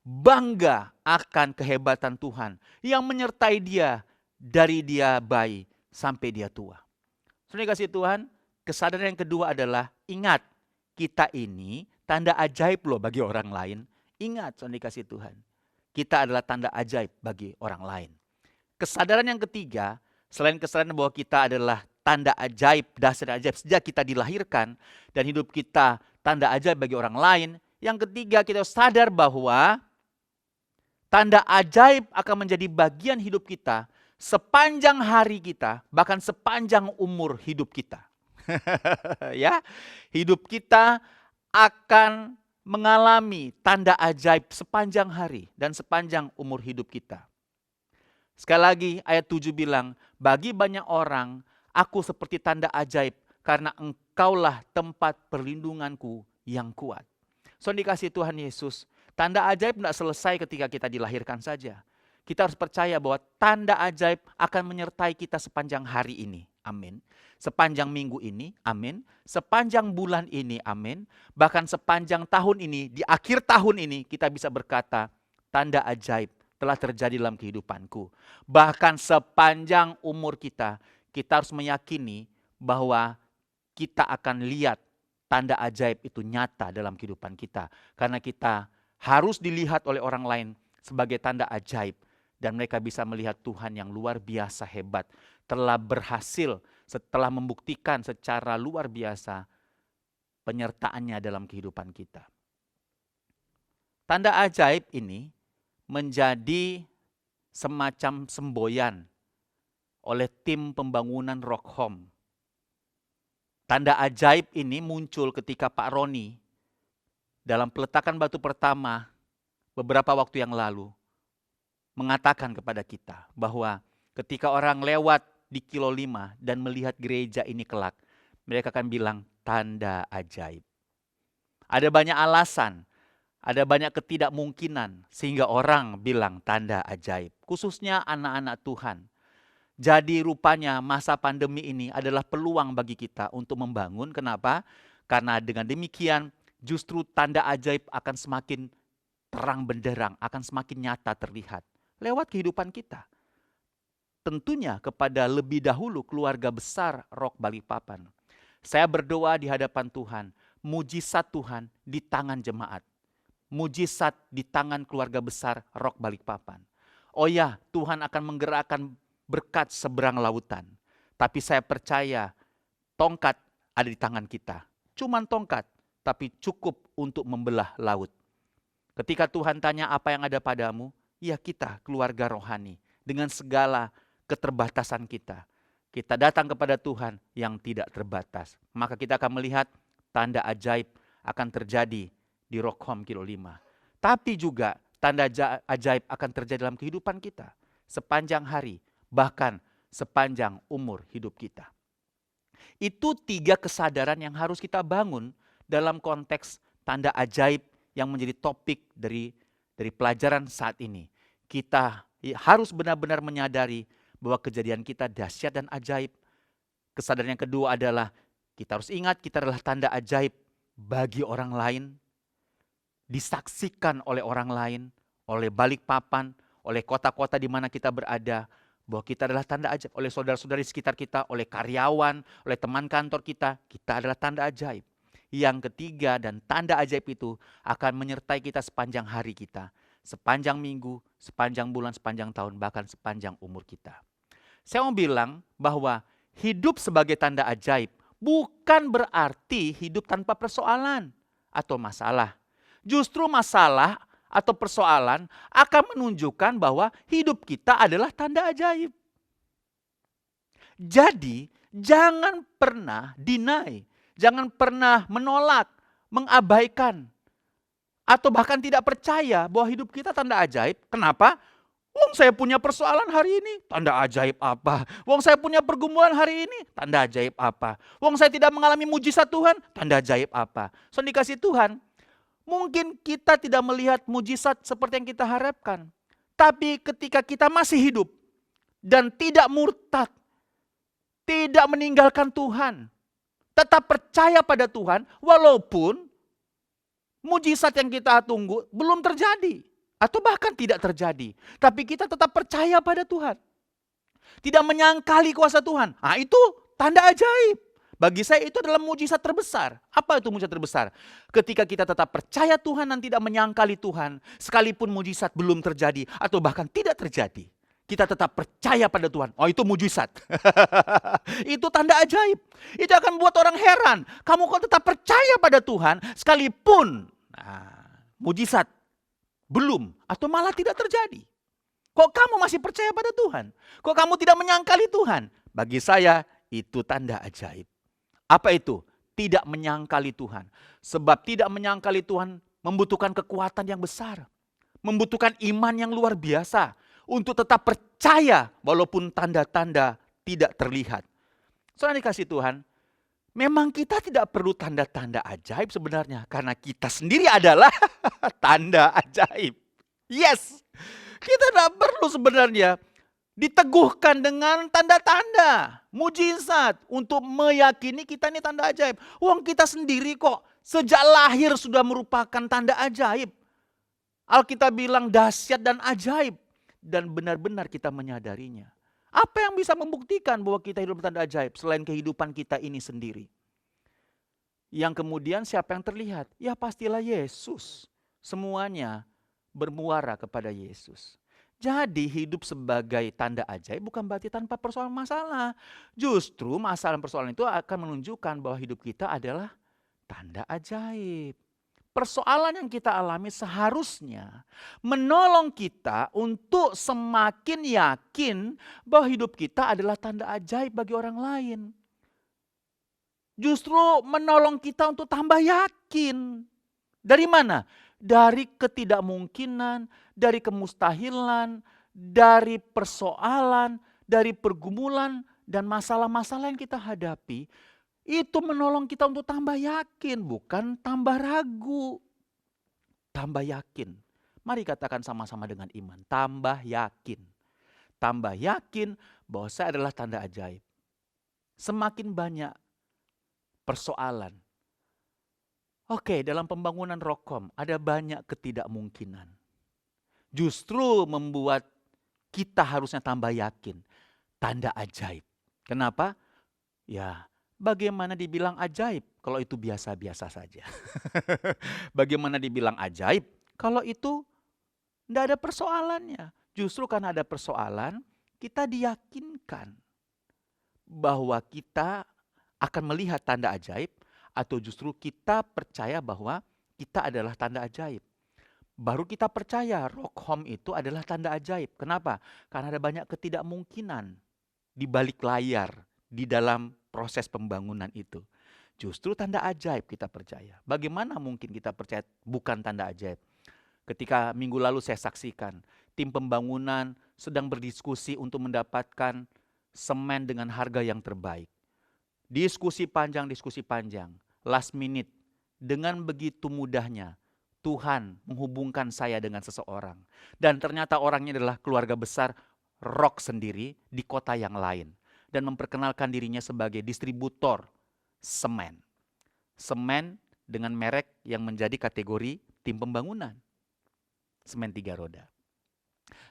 bangga akan kehebatan Tuhan yang menyertai dia dari dia bayi sampai dia tua. Sudah dikasih Tuhan, kesadaran yang kedua adalah ingat kita ini tanda ajaib loh bagi orang lain. Ingat sudah dikasih Tuhan, kita adalah tanda ajaib bagi orang lain. Kesadaran yang ketiga, selain kesadaran bahwa kita adalah tanda ajaib, dasar ajaib sejak kita dilahirkan dan hidup kita tanda ajaib bagi orang lain. Yang ketiga, kita sadar bahwa tanda ajaib akan menjadi bagian hidup kita sepanjang hari kita, bahkan sepanjang umur hidup kita. Ya, hidup kita akan mengalami tanda ajaib sepanjang hari dan sepanjang umur hidup kita. Sekali lagi ayat 7 bilang, bagi banyak orang aku seperti tanda ajaib karena engkaulah tempat perlindunganku yang kuat. So dikasih Tuhan Yesus, tanda ajaib tidak selesai ketika kita dilahirkan saja. Kita harus percaya bahwa tanda ajaib akan menyertai kita sepanjang hari ini. Amin. Sepanjang minggu ini, amin. Sepanjang bulan ini, amin. Bahkan sepanjang tahun ini, di akhir tahun ini kita bisa berkata, tanda ajaib telah terjadi dalam kehidupanku. Bahkan sepanjang umur kita harus meyakini bahwa kita akan lihat tanda ajaib itu nyata dalam kehidupan kita. Karena kita harus dilihat oleh orang lain sebagai tanda ajaib. Dan mereka bisa melihat Tuhan yang luar biasa hebat. Telah berhasil setelah membuktikan secara luar biasa penyertaannya dalam kehidupan kita. Tanda ajaib ini menjadi semacam semboyan oleh tim pembangunan Rock Home. Tanda ajaib ini muncul ketika Pak Roni dalam peletakan batu pertama beberapa waktu yang lalu mengatakan kepada kita bahwa ketika orang lewat di Kilo 5 dan melihat gereja ini kelak, mereka akan bilang tanda ajaib. Ada banyak alasan, ada banyak ketidakmungkinan sehingga orang bilang tanda ajaib, khususnya anak-anak Tuhan. Jadi rupanya masa pandemi ini adalah peluang bagi kita untuk membangun. Kenapa? Karena dengan demikian justru tanda ajaib akan semakin terang benderang, akan semakin nyata terlihat lewat kehidupan kita. Tentunya kepada lebih dahulu keluarga besar Rock Balikpapan. Saya berdoa di hadapan Tuhan, mujizat Tuhan di tangan jemaat. Mujizat di tangan keluarga besar Rock Balikpapan. Oh ya, Tuhan akan menggerakkan berkat seberang lautan. Tapi saya percaya tongkat ada di tangan kita. Cuman tongkat, tapi cukup untuk membelah laut. Ketika Tuhan tanya apa yang ada padamu, ya kita keluarga rohani. Dengan segala keterbatasan kita. Kita datang kepada Tuhan yang tidak terbatas. Maka kita akan melihat tanda ajaib akan terjadi di Rock Home Kilo 5. Tapi juga tanda ajaib akan terjadi dalam kehidupan kita. Sepanjang hari, bahkan sepanjang umur hidup kita. Itu 3 kesadaran yang harus kita bangun dalam konteks tanda ajaib yang menjadi topik dari pelajaran saat ini. Kita harus benar-benar menyadari bahwa kejadian kita dahsyat dan ajaib. Kesadaran yang kedua adalah kita harus ingat kita adalah tanda ajaib bagi orang lain. Disaksikan oleh orang lain, oleh Balikpapan, oleh kota-kota di mana kita berada. Bahwa kita adalah tanda ajaib oleh saudara-saudari sekitar kita, oleh karyawan, oleh teman kantor kita. Kita adalah tanda ajaib. Yang ketiga dan tanda ajaib itu akan menyertai kita sepanjang hari kita. Sepanjang minggu, sepanjang bulan, sepanjang tahun, bahkan sepanjang umur kita. Saya mau bilang bahwa hidup sebagai tanda ajaib bukan berarti hidup tanpa persoalan atau masalah. Justru masalah atau persoalan akan menunjukkan bahwa hidup kita adalah tanda ajaib. Jadi jangan pernah deny, jangan pernah menolak, mengabaikan, atau bahkan tidak percaya bahwa hidup kita tanda ajaib. Kenapa? Wong saya punya persoalan hari ini, tanda ajaib apa? Wong saya punya pergumulan hari ini, tanda ajaib apa? Wong saya tidak mengalami mujizat Tuhan, tanda ajaib apa? So dikasih Tuhan, mungkin kita tidak melihat mujizat seperti yang kita harapkan. Tapi ketika kita masih hidup dan tidak murtad, tidak meninggalkan Tuhan, tetap percaya pada Tuhan walaupun mujizat yang kita tunggu belum terjadi atau bahkan tidak terjadi. Tapi kita tetap percaya pada Tuhan. Tidak menyangkali kuasa Tuhan. Nah, itu tanda ajaib. Bagi saya itu adalah mujizat terbesar. Apa itu mujizat terbesar? Ketika kita tetap percaya Tuhan dan tidak menyangkali Tuhan, sekalipun mujizat belum terjadi atau bahkan tidak terjadi, kita tetap percaya pada Tuhan. Oh, itu mujizat. Itu tanda ajaib. Itu akan buat orang heran. Kamu kok tetap percaya pada Tuhan sekalipun mujizat belum atau malah tidak terjadi. Kok kamu masih percaya pada Tuhan? Kok kamu tidak menyangkali Tuhan? Bagi saya itu tanda ajaib. Apa itu? Tidak menyangkali Tuhan. Sebab tidak menyangkali Tuhan membutuhkan kekuatan yang besar. Membutuhkan iman yang luar biasa. Untuk tetap percaya walaupun tanda-tanda tidak terlihat. Saudara dikasih Tuhan, memang kita tidak perlu tanda-tanda ajaib sebenarnya. Karena kita sendiri adalah tanda ajaib. Yes, kita tidak perlu sebenarnya diteguhkan dengan tanda-tanda, mujizat untuk meyakini kita ini tanda ajaib. Wong kita sendiri kok sejak lahir sudah merupakan tanda ajaib. Alkitab bilang dahsyat dan ajaib dan benar-benar kita menyadarinya. Apa yang bisa membuktikan bahwa kita hidup tanda ajaib selain kehidupan kita ini sendiri? Yang kemudian siapa yang terlihat? Ya pastilah Yesus. semuanya bermuara kepada Yesus. Jadi hidup sebagai tanda ajaib bukan berarti tanpa persoalan masalah. Justru masalah persoalan itu akan menunjukkan bahwa hidup kita adalah tanda ajaib. Persoalan yang kita alami seharusnya menolong kita untuk semakin yakin bahwa hidup kita adalah tanda ajaib bagi orang lain. Justru menolong kita untuk tambah yakin. Dari mana? Dari ketidakmungkinan, dari kemustahilan, dari persoalan, dari pergumulan dan masalah-masalah yang kita hadapi. Itu menolong kita untuk tambah yakin, bukan tambah ragu. Tambah yakin. Mari katakan sama-sama dengan iman. Tambah yakin. Tambah yakin bahwa saya adalah tanda ajaib. Semakin banyak persoalan. Oke, dalam pembangunan Rokom ada banyak ketidakmungkinan. Justru membuat kita harusnya tambah yakin. Tanda ajaib. Kenapa? Ya, bagaimana dibilang ajaib kalau itu biasa-biasa saja? Bagaimana dibilang ajaib kalau itu tidak ada persoalannya? Justru karena ada persoalan, kita diyakinkan bahwa kita akan melihat tanda ajaib, atau justru kita percaya bahwa kita adalah tanda ajaib. Baru kita percaya Rokom itu adalah tanda ajaib. Kenapa? Karena ada banyak ketidakmungkinan di balik layar, di dalam proses pembangunan itu. Justru tanda ajaib kita percaya. Bagaimana mungkin kita percaya bukan tanda ajaib? Ketika minggu lalu saya saksikan, tim pembangunan sedang berdiskusi untuk mendapatkan semen dengan harga yang terbaik. Diskusi panjang, last minute. Dengan begitu mudahnya, Tuhan menghubungkan saya dengan seseorang. Dan ternyata orangnya adalah keluarga besar Rock sendiri di kota yang lain. Dan memperkenalkan dirinya sebagai distributor semen. Semen dengan merek yang menjadi kategori tim pembangunan. Semen 3 roda.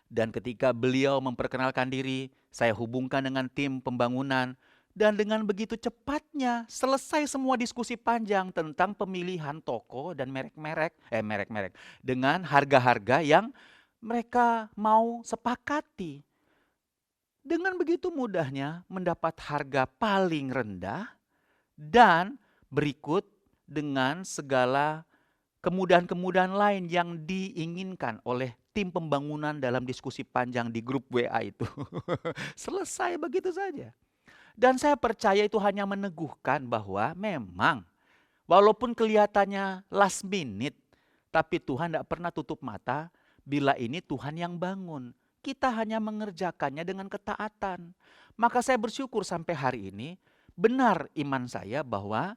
Dan ketika beliau memperkenalkan diri, saya hubungkan dengan tim pembangunan. Dan dengan begitu cepatnya selesai semua diskusi panjang tentang pemilihan toko dan merek-merek dengan harga-harga yang mereka mau sepakati. Dengan begitu mudahnya mendapat harga paling rendah dan berikut dengan segala kemudahan-kemudahan lain yang diinginkan oleh tim pembangunan dalam diskusi panjang di grup WA itu. Selesai begitu saja. Dan saya percaya itu hanya meneguhkan bahwa memang walaupun kelihatannya last minute, tapi Tuhan tidak pernah tutup mata bila ini Tuhan yang bangun. Kita hanya mengerjakannya dengan ketaatan. Maka saya bersyukur sampai hari ini benar iman saya bahwa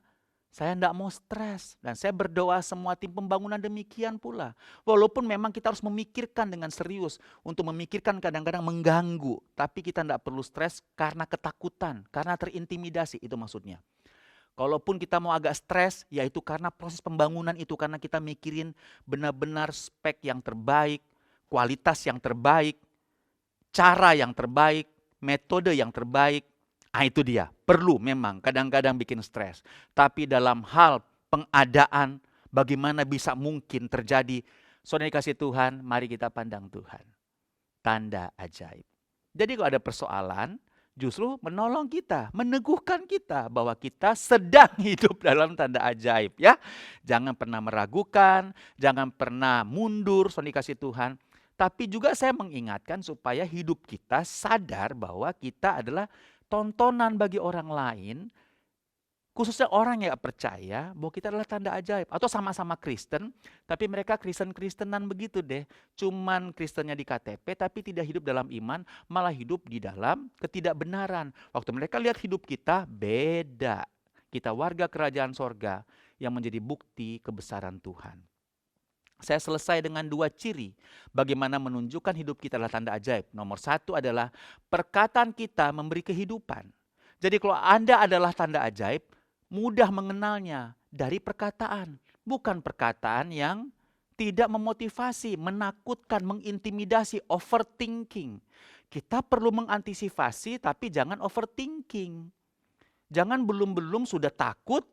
saya tidak mau stres. Dan saya berdoa semua tim pembangunan demikian pula. Walaupun memang kita harus memikirkan dengan serius. Untuk memikirkan kadang-kadang mengganggu. Tapi kita tidak perlu stres karena ketakutan. Karena terintimidasi, itu maksudnya. Kalaupun kita mau agak stres, yaitu karena proses pembangunan itu. Karena kita mikirin benar-benar spek yang terbaik. Kualitas yang terbaik. Cara yang terbaik. Metode yang terbaik. Itu dia, perlu memang kadang-kadang bikin stres. Tapi dalam hal pengadaan, bagaimana bisa mungkin terjadi, saudara dikasih Tuhan, mari kita pandang Tuhan. Tanda ajaib. Jadi kalau ada persoalan, justru menolong kita, meneguhkan kita bahwa kita sedang hidup dalam tanda ajaib. Ya, jangan pernah meragukan, jangan pernah mundur, saudara dikasih Tuhan. Tapi juga saya mengingatkan supaya hidup kita sadar bahwa kita adalah tontonan bagi orang lain, khususnya orang yang percaya bahwa kita adalah tanda ajaib. Atau sama-sama Kristen, tapi mereka Kristen-Kristenan begitu deh. Cuman Kristennya di KTP, tapi tidak hidup dalam iman, malah hidup di dalam ketidakbenaran. Waktu mereka lihat hidup kita, beda. Kita warga kerajaan sorga yang menjadi bukti kebesaran Tuhan. Saya selesai dengan 2 ciri bagaimana menunjukkan hidup kita adalah tanda ajaib. Nomor 1 adalah perkataan kita memberi kehidupan. Jadi kalau Anda adalah tanda ajaib, mudah mengenalnya dari perkataan. Bukan perkataan yang tidak memotivasi, menakutkan, mengintimidasi, overthinking. Kita perlu mengantisipasi tapi jangan overthinking. Jangan belum-belum sudah takut,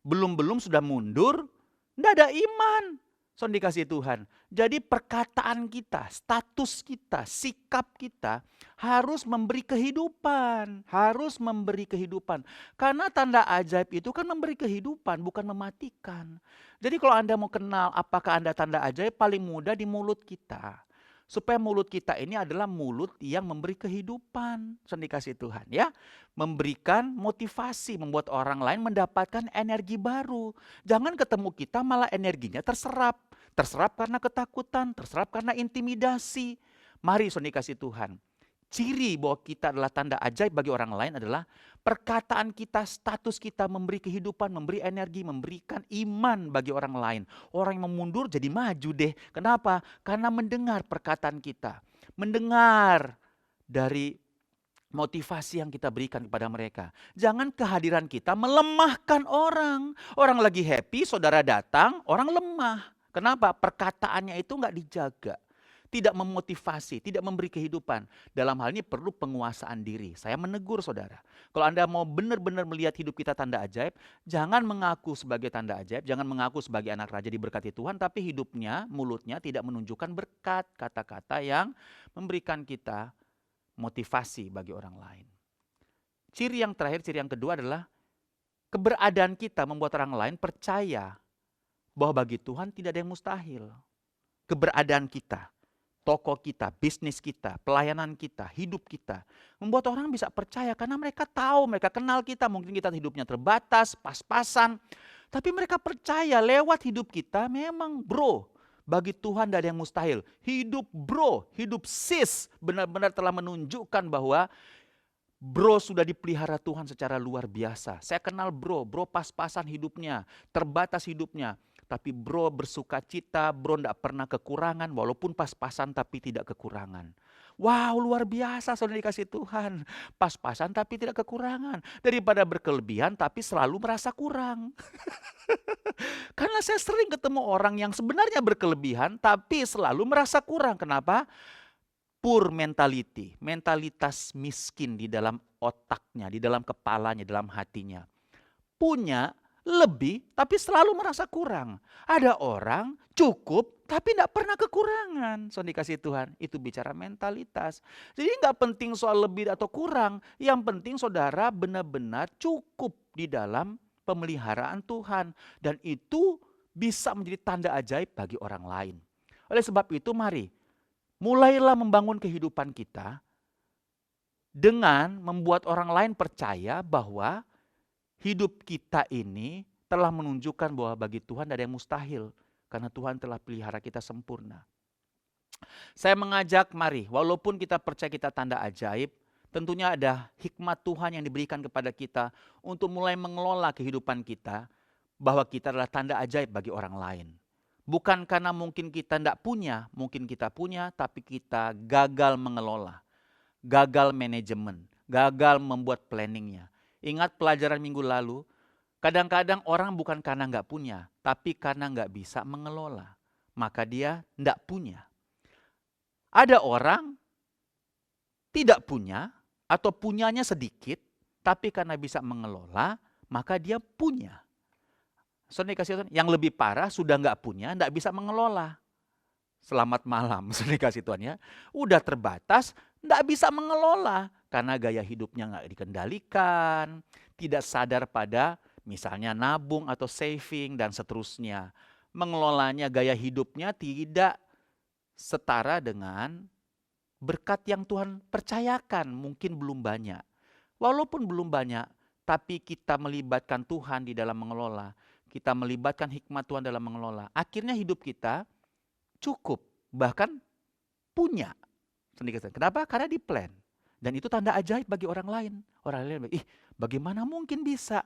belum-belum sudah mundur, tidak ada iman. Saudara dikasih Tuhan. Jadi perkataan kita, status kita, sikap kita harus memberi kehidupan. Harus memberi kehidupan. Karena tanda ajaib itu kan memberi kehidupan, bukan mematikan. Jadi kalau Anda mau kenal apakah Anda tanda ajaib, paling mudah di mulut kita. Supaya mulut kita ini adalah mulut yang memberi kehidupan. Saudara dikasih Tuhan ya. Memberikan motivasi, membuat orang lain mendapatkan energi baru. Jangan ketemu kita malah energinya terserap. Terserap karena ketakutan, terserap karena intimidasi. Mari saudara dikasih Tuhan. Ciri bahwa kita adalah tanda ajaib bagi orang lain adalah perkataan kita, status kita memberi kehidupan, memberi energi, memberikan iman bagi orang lain. Orang yang memundur jadi maju deh. Kenapa? Karena mendengar perkataan kita. Mendengar dari motivasi yang kita berikan kepada mereka. Jangan kehadiran kita melemahkan orang. Orang lagi happy, saudara datang, orang lemah. Kenapa? Perkataannya itu nggak dijaga. Tidak memotivasi, tidak memberi kehidupan. Dalam hal ini perlu penguasaan diri. Saya menegur saudara. Kalau Anda mau benar-benar melihat hidup kita tanda ajaib, jangan mengaku sebagai tanda ajaib, jangan mengaku sebagai anak raja diberkati Tuhan, tapi hidupnya, mulutnya tidak menunjukkan berkat, kata-kata yang memberikan kita motivasi bagi orang lain. Ciri yang terakhir, ciri yang kedua adalah keberadaan kita membuat orang lain percaya bahwa bagi Tuhan tidak ada yang mustahil. Keberadaan kita, toko kita, bisnis kita, pelayanan kita, hidup kita membuat orang bisa percaya karena mereka tahu, mereka kenal kita, mungkin kita hidupnya terbatas, pas-pasan, tapi mereka percaya lewat hidup kita memang bro, bagi Tuhan tidak ada yang mustahil. Hidup bro, hidup sis benar-benar telah menunjukkan bahwa bro sudah dipelihara Tuhan secara luar biasa. Saya kenal bro pas-pasan hidupnya, terbatas hidupnya. Tapi bro bersuka cita, bro tidak pernah kekurangan, walaupun pas-pasan tapi tidak kekurangan. Wow, luar biasa saudara dikasih Tuhan. Pas-pasan tapi tidak kekurangan. Daripada berkelebihan tapi selalu merasa kurang. Karena saya sering ketemu orang yang sebenarnya berkelebihan tapi selalu merasa kurang. Kenapa? Poor mentality, mentalitas miskin di dalam otaknya, di dalam kepalanya, di dalam hatinya. Punya lebih tapi selalu merasa kurang. Ada orang cukup tapi tidak pernah kekurangan. So dikasih Tuhan, itu bicara mentalitas. Jadi nggak penting soal lebih atau kurang. Yang penting saudara benar-benar cukup di dalam pemeliharaan Tuhan. Dan itu bisa menjadi tanda ajaib bagi orang lain. Oleh sebab itu mari, mulailah membangun kehidupan kita dengan membuat orang lain percaya bahwa hidup kita ini telah menunjukkan bahwa bagi Tuhan tidak ada yang mustahil. Karena Tuhan telah pelihara kita sempurna. Saya mengajak mari, walaupun kita percaya kita tanda ajaib, tentunya ada hikmat Tuhan yang diberikan kepada kita untuk mulai mengelola kehidupan kita, bahwa kita adalah tanda ajaib bagi orang lain. Bukan karena mungkin kita tidak punya, mungkin kita punya, tapi kita gagal mengelola. Gagal manajemen, gagal membuat planningnya. Ingat pelajaran minggu lalu, kadang-kadang orang bukan karena nggak punya, tapi karena nggak bisa mengelola. Maka dia nggak punya. Ada orang tidak punya atau punyanya sedikit, tapi karena bisa mengelola, maka dia punya. Saudara dikasih Tuhan, yang lebih parah sudah nggak punya, nggak bisa mengelola. Selamat malam, saudara dikasih Tuhan ya. Udah terbatas, nggak bisa mengelola. Karena gaya hidupnya nggak dikendalikan, tidak sadar pada misalnya nabung atau saving dan seterusnya. Mengelolanya gaya hidupnya tidak setara dengan berkat yang Tuhan percayakan, mungkin belum banyak. Walaupun belum banyak, tapi kita melibatkan Tuhan di dalam mengelola. Kita melibatkan hikmat Tuhan dalam mengelola. Akhirnya hidup kita cukup, bahkan punya. Kenapa? Karena di plan. Dan itu tanda ajaib bagi orang lain. Orang lain, bagaimana mungkin bisa?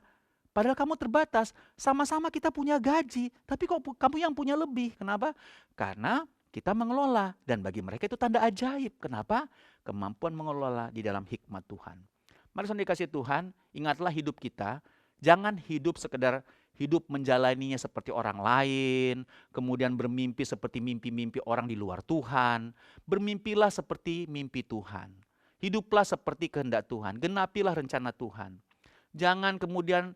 Padahal kamu terbatas, sama-sama kita punya gaji, tapi kok kamu yang punya lebih. Kenapa? Karena kita mengelola. Dan bagi mereka itu tanda ajaib. Kenapa? Kemampuan mengelola di dalam hikmat Tuhan. Mari saudara dikasih Tuhan, ingatlah hidup kita. Jangan hidup sekedar hidup menjalaninya seperti orang lain, kemudian bermimpi seperti mimpi-mimpi orang di luar Tuhan. Bermimpilah seperti mimpi Tuhan. Hiduplah seperti kehendak Tuhan, genapilah rencana Tuhan. Jangan kemudian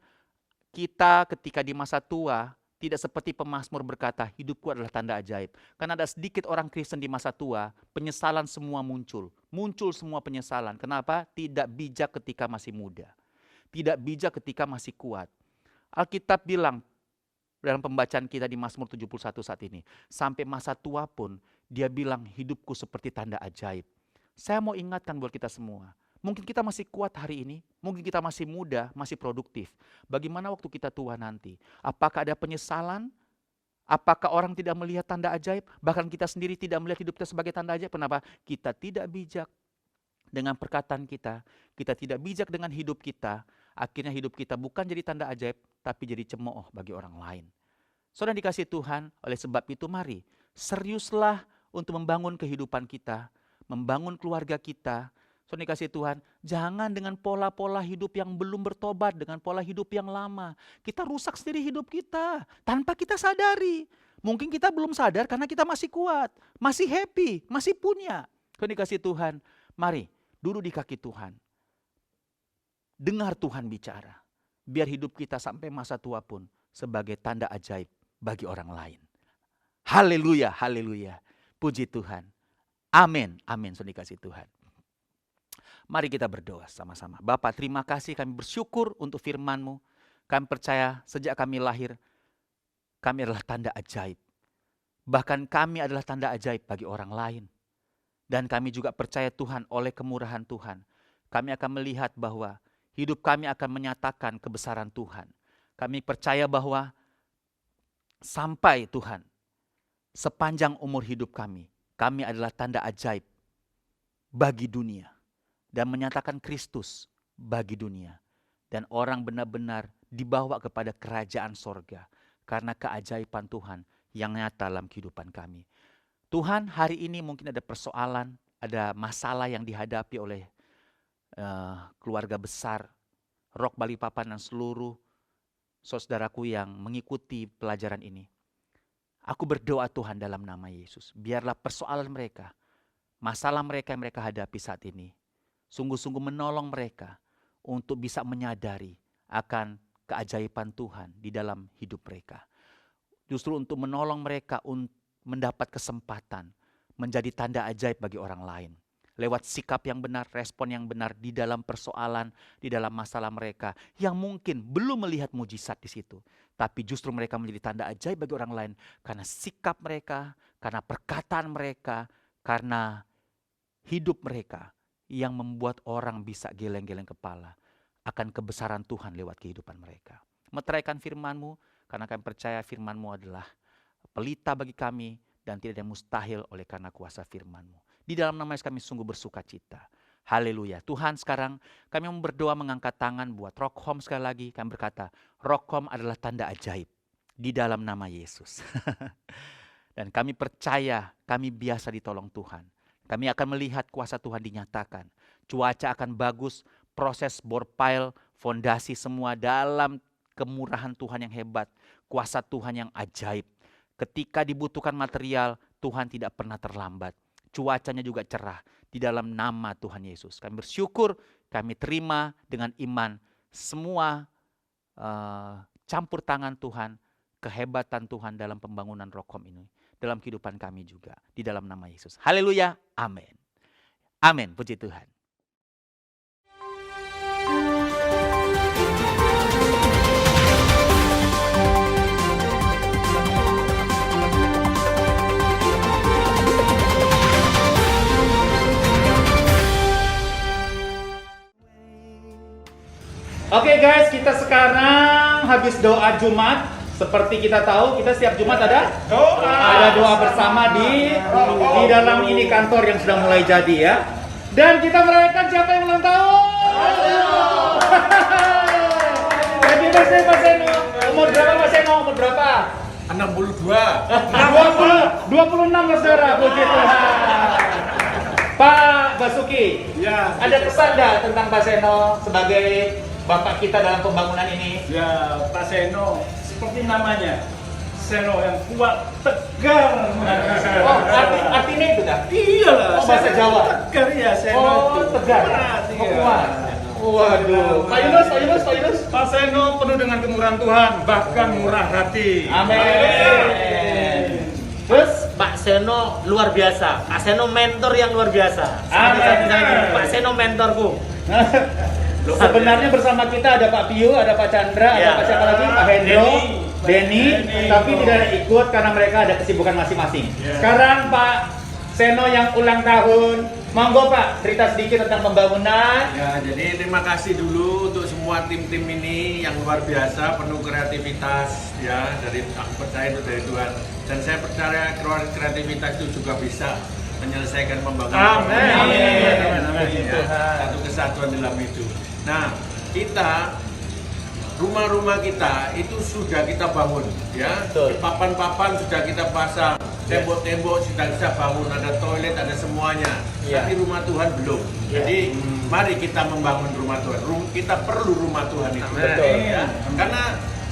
kita ketika di masa tua tidak seperti pemazmur berkata, hidupku adalah tanda ajaib. Karena ada sedikit orang Kristen di masa tua, penyesalan semua muncul. Muncul semua penyesalan. Kenapa? Tidak bijak ketika masih muda. Tidak bijak ketika masih kuat. Alkitab bilang dalam pembacaan kita di Mazmur 71 saat ini, sampai masa tua pun dia bilang hidupku seperti tanda ajaib. Saya mau ingatkan buat kita semua, mungkin kita masih kuat hari ini, mungkin kita masih muda, masih produktif. Bagaimana waktu kita tua nanti? Apakah ada penyesalan? Apakah orang tidak melihat tanda ajaib? Bahkan kita sendiri tidak melihat hidup kita sebagai tanda ajaib. Kenapa? Kita tidak bijak dengan perkataan kita. Kita tidak bijak dengan hidup kita. Akhirnya hidup kita bukan jadi tanda ajaib, tapi jadi cemooh bagi orang lain. Saudara dikasih Tuhan, oleh sebab itu mari seriuslah untuk membangun kehidupan kita, membangun keluarga kita. Saudara dikasih Tuhan, jangan dengan pola-pola hidup yang belum bertobat, dengan pola hidup yang lama. Kita rusak sendiri hidup kita, tanpa kita sadari. Mungkin kita belum sadar karena kita masih kuat, masih happy, masih punya. Saudara dikasih Tuhan, mari duduk di kaki Tuhan. Dengar Tuhan bicara. Biar hidup kita sampai masa tua pun sebagai tanda ajaib bagi orang lain. Haleluya, haleluya. Puji Tuhan. Amin, amin. Saudara dikasih Tuhan. Mari kita berdoa sama-sama. Bapa, terima kasih, kami bersyukur untuk firman-Mu. Kami percaya sejak kami lahir, kami adalah tanda ajaib. Bahkan kami adalah tanda ajaib bagi orang lain. Dan kami juga percaya Tuhan, oleh kemurahan Tuhan, kami akan melihat bahwa hidup kami akan menyatakan kebesaran Tuhan. Kami percaya bahwa sampai Tuhan, sepanjang umur hidup kami adalah tanda ajaib bagi dunia. Dan menyatakan Kristus bagi dunia. Dan orang benar-benar dibawa kepada kerajaan sorga. Karena keajaiban Tuhan yang nyata dalam kehidupan kami. Tuhan, hari ini mungkin ada persoalan, ada masalah yang dihadapi oleh keluarga besar, Rock Balikpapan dan seluruh saudaraku yang mengikuti pelajaran ini. Aku berdoa Tuhan dalam nama Yesus. Biarlah persoalan mereka, masalah mereka yang mereka hadapi saat ini, sungguh-sungguh menolong mereka untuk bisa menyadari akan keajaiban Tuhan di dalam hidup mereka. Justru untuk menolong mereka untuk mendapat kesempatan menjadi tanda ajaib bagi orang lain. Lewat sikap yang benar, respon yang benar di dalam persoalan, di dalam masalah mereka. Yang mungkin belum melihat mujizat di situ. Tapi justru mereka menjadi tanda ajaib bagi orang lain. Karena sikap mereka, karena perkataan mereka, karena hidup mereka. Yang membuat orang bisa geleng-geleng kepala akan kebesaran Tuhan lewat kehidupan mereka. Meteraikan firman-Mu, karena kami percaya firman-Mu adalah pelita bagi kami dan tidak ada yang mustahil oleh karena kuasa firman-Mu. Di dalam nama Yesus kami sungguh bersuka cita. Haleluya. Tuhan, sekarang kami mau berdoa mengangkat tangan buat Rock Home sekali lagi. Kami berkata, Rock Home adalah tanda ajaib di dalam nama Yesus. Dan kami percaya kami biasa ditolong Tuhan. Kami akan melihat kuasa Tuhan dinyatakan. Cuaca akan bagus, proses bor pile, fondasi semua dalam kemurahan Tuhan yang hebat. Kuasa Tuhan yang ajaib. Ketika dibutuhkan material, Tuhan tidak pernah terlambat. Cuacanya juga cerah di dalam nama Tuhan Yesus. Kami bersyukur, kami terima dengan iman semua campur tangan Tuhan, kehebatan Tuhan dalam pembangunan Rock Home ini. Dalam kehidupan kami juga. Di dalam nama Yesus. Haleluya. Amin. Amin. Puji Tuhan. Oke guys, kita sekarang habis doa Jumat. Seperti kita tahu, kita setiap Jumat ada doa bersama di dalam ini kantor yang sudah mulai jadi ya. Dan kita merayakan siapa yang ulang tahun? Happy birthday Mas Seno. Umur berapa Mas Seno? Umur berapa? 62. 26 saudara, puji Tuhan. Pak Basuki, ya, ada pesan nggak tentang Pak Seno sebagai Bapak kita dalam pembangunan ini? Ya, Pak Seno seperti namanya, Seno yang kuat, tegar. Oh, artinya itu dah? Iyalah. Oh, bahasa Jawa. Tegar ya Seno. Oh, itu. tegar. Keras, Oh, iya. kuat. Waduh. Pak Yunus. Pak Seno penuh dengan kemurahan Tuhan, bahkan murah hati. Amin. Terus Pak Seno luar biasa. Pak Seno mentor yang luar biasa. Seperti saya bilang ini, Pak Seno mentorku. Sebenarnya bersama kita ada Pak Piu, ada Pak Chandra, ada Ya. Pak siapa lagi? Pak Hendro, Denny, tapi tidak ada ikut karena mereka ada kesibukan masing-masing. Sekarang Pak Seno yang ulang tahun, monggo Pak cerita sedikit tentang pembangunan. Ya, jadi terima kasih dulu untuk semua tim-tim ini yang luar biasa, penuh kreativitas ya, dari aku percaya itu dari Tuhan. Dan saya percaya kreativitas itu juga bisa menyelesaikan pembangunan. Amin. Ya, satu kesatuan dalam itu. Nah, kita rumah-rumah kita itu sudah kita bangun ya. Betul. Papan-papan sudah kita pasang, tembok-tembok sudah kita bangun, ada toilet, ada semuanya. Iya. Tapi rumah Tuhan belum. Jadi mari kita membangun rumah Tuhan. Kita perlu rumah Tuhan itu. Betul. Ya. Karena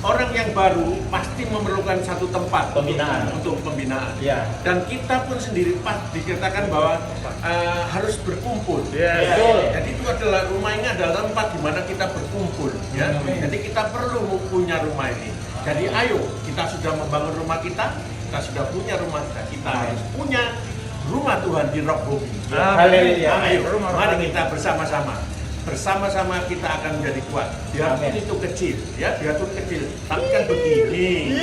orang yang baru pasti memerlukan satu tempat Pembinaan. untuk pembinaan. Iya. Dan kita pun sendiri dikatakan bahwa harus berkumpul. Betul. Jadi itu adalah rumah ini adalah tempat di mana kita berkumpul. Ya. Jadi kita perlu punya rumah ini. Jadi ayo kita sudah membangun rumah kita sudah punya rumah kita harus punya rumah Tuhan di Rock Bumi. Haleluya. Ayo, mari kita bersama-sama. Bersama-sama kita akan menjadi kuat. Biarpun Amin. itu kecil, ya biarpun kecil, tapi kan begini.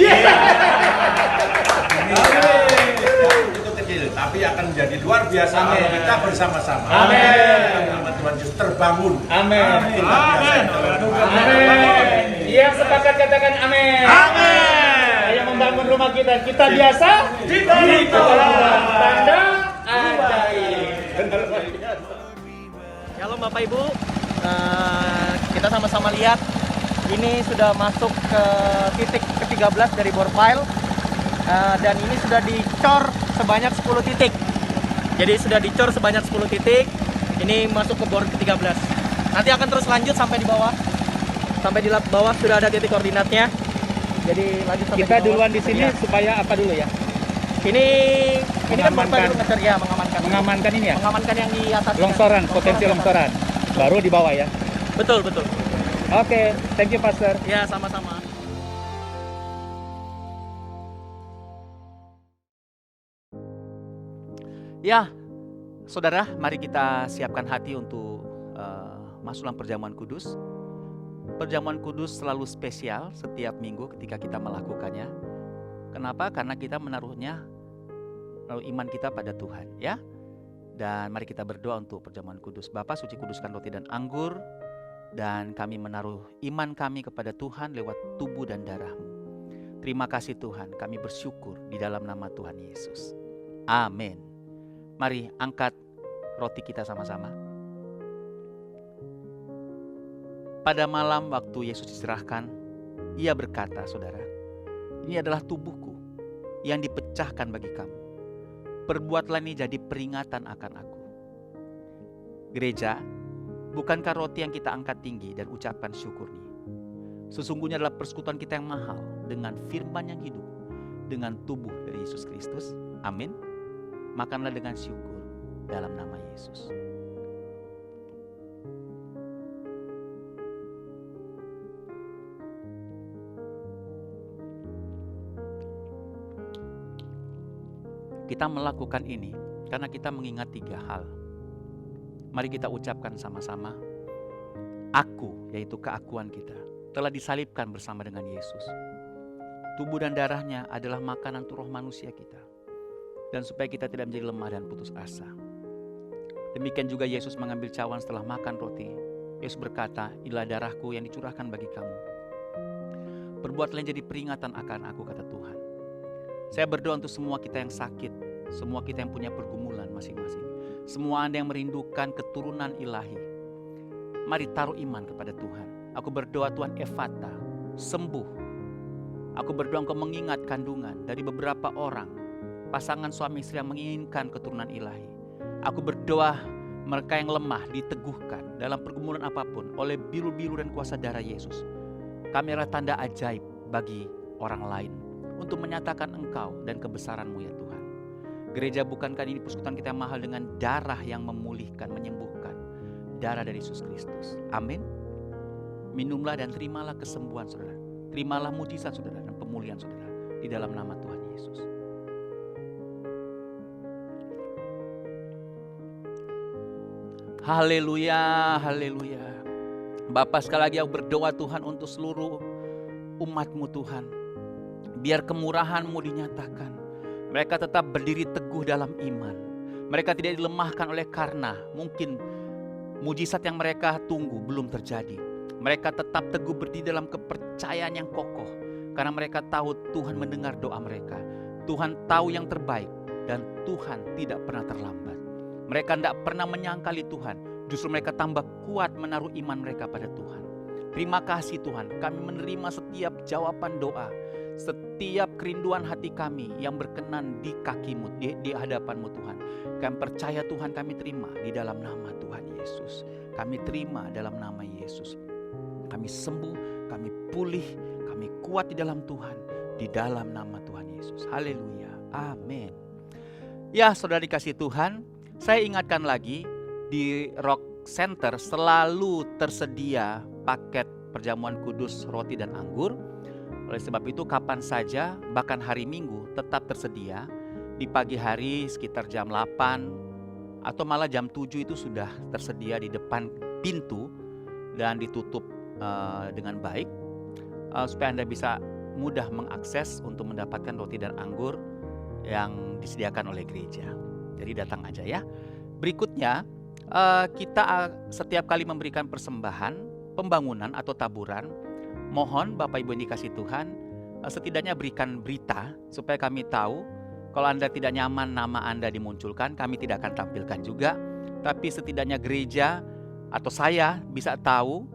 Itu kecil, tapi akan menjadi luar biasa kalau kita bersama-sama. Amin. Nama Tuhan Yesus terbangun. Amin. Amin. Amin. Yang sepakat katakan amin. Amin. Ayo membangun rumah kita. Kita biasa. Kita Tanda ajaib. Shalom Bapak Ibu, kita sama-sama lihat ini sudah masuk ke titik ke-13 dari bore pile, dan ini sudah dicor sebanyak 10 titik. Jadi sudah dicor sebanyak 10 titik, ini masuk ke bore ke-13. Nanti akan terus lanjut sampai di bawah. Sampai di bawah sudah ada titik koordinatnya. Jadi lanjut sampai Kita di bawah. duluan di sini Ya. supaya apa dulu ya? Ini kan bore pile Mengamankan. dulu ngecer, ya, mengamankan. Mengamankan ini ya? Mengamankan yang di atas. Longsoran, potensi longsoran. Baru di bawah ya. Betul. Oke, thank you Pastor. Ya, sama-sama. Ya, saudara, mari kita siapkan hati untuk masuk dalam perjamuan kudus. Perjamuan kudus selalu spesial setiap minggu ketika kita melakukannya. Kenapa? Karena kita menaruh iman kita pada Tuhan, ya. Dan mari kita berdoa untuk perjamuan kudus. Bapa, suci kuduskan roti dan anggur, dan kami menaruh iman kami kepada Tuhan lewat tubuh dan darah-Mu. Terima kasih Tuhan, kami bersyukur di dalam nama Tuhan Yesus. Amin. Mari angkat roti kita sama-sama. Pada malam waktu Yesus diserahkan, Ia berkata, saudara, ini adalah tubuhku yang dipecahkan bagi kamu. Perbuatlah ini jadi peringatan akan aku. Gereja, bukankah roti yang kita angkat tinggi dan ucapkan syukur ini? Sesungguhnya adalah persekutuan kita yang mahal dengan firman yang hidup, dengan tubuh dari Yesus Kristus. Amin. Makanlah dengan syukur dalam nama Yesus. Kita melakukan ini karena kita mengingat 3 hal. Mari kita ucapkan sama-sama. Aku, yaitu keakuan kita, telah disalibkan bersama dengan Yesus. Tubuh dan darahnya adalah makanan untuk roh manusia kita. Dan supaya kita tidak menjadi lemah dan putus asa. Demikian juga Yesus mengambil cawan setelah makan roti. Yesus berkata, inilah darahku yang dicurahkan bagi kamu. Perbuatlah jadi peringatan akan aku, kata Tuhan. Saya berdoa untuk semua kita yang sakit, semua kita yang punya pergumulan masing-masing, semua Anda yang merindukan keturunan ilahi. Mari taruh iman kepada Tuhan. Aku berdoa Tuhan Efata, sembuh. Aku berdoa Engkau mengingat kandungan dari beberapa orang, pasangan suami istri yang menginginkan keturunan ilahi. Aku berdoa mereka yang lemah diteguhkan dalam pergumulan apapun oleh biru-biru dan kuasa darah Yesus. Kami adalah tanda ajaib bagi orang lain untuk menyatakan Engkau dan kebesaran-Mu ya Tuhan. Gereja, bukankah ini persekutuan kita yang mahal dengan darah yang memulihkan, menyembuhkan. darah dari Yesus Kristus. Amin. Minumlah dan terimalah kesembuhan saudara. Terimalah mujizat saudara dan pemulihan saudara di dalam nama Tuhan Yesus. Haleluya, haleluya. Bapa, sekali lagi aku berdoa Tuhan untuk seluruh umat-Mu Tuhan. Biar kemurahan-Mu dinyatakan. Mereka tetap berdiri teguh dalam iman. Mereka tidak dilemahkan oleh karena mungkin mujizat yang mereka tunggu belum terjadi. Mereka tetap teguh berdiri dalam kepercayaan yang kokoh. Karena mereka tahu Tuhan mendengar doa mereka. Tuhan tahu yang terbaik dan Tuhan tidak pernah terlambat. Mereka tidak pernah menyangkali Tuhan. Justru mereka tambah kuat menaruh iman mereka pada Tuhan. Terima kasih Tuhan, kami menerima setiap jawaban doa. Setiap kerinduan hati kami yang berkenan di kaki-Mu, di hadapan-Mu Tuhan. Kami percaya Tuhan, kami terima di dalam nama Tuhan Yesus. Kami terima dalam nama Yesus. Kami sembuh, kami pulih, kami kuat di dalam Tuhan. Di dalam nama Tuhan Yesus. Haleluya. Amin. Ya saudara dikasih Tuhan, saya ingatkan lagi di Rock Center selalu tersedia paket perjamuan kudus roti dan anggur. Oleh sebab itu kapan saja bahkan hari Minggu tetap tersedia. Di pagi hari sekitar jam 8 atau malah jam 7 itu sudah tersedia di depan pintu dan ditutup dengan baik supaya Anda bisa mudah mengakses untuk mendapatkan roti dan anggur yang disediakan oleh gereja. Jadi datang aja ya. Berikutnya kita setiap kali memberikan persembahan, pembangunan atau taburan, mohon Bapak Ibu yang dikasih Tuhan setidaknya berikan berita supaya kami tahu. Kalau Anda tidak nyaman nama Anda dimunculkan, kami tidak akan tampilkan juga. Tapi setidaknya gereja atau saya bisa tahu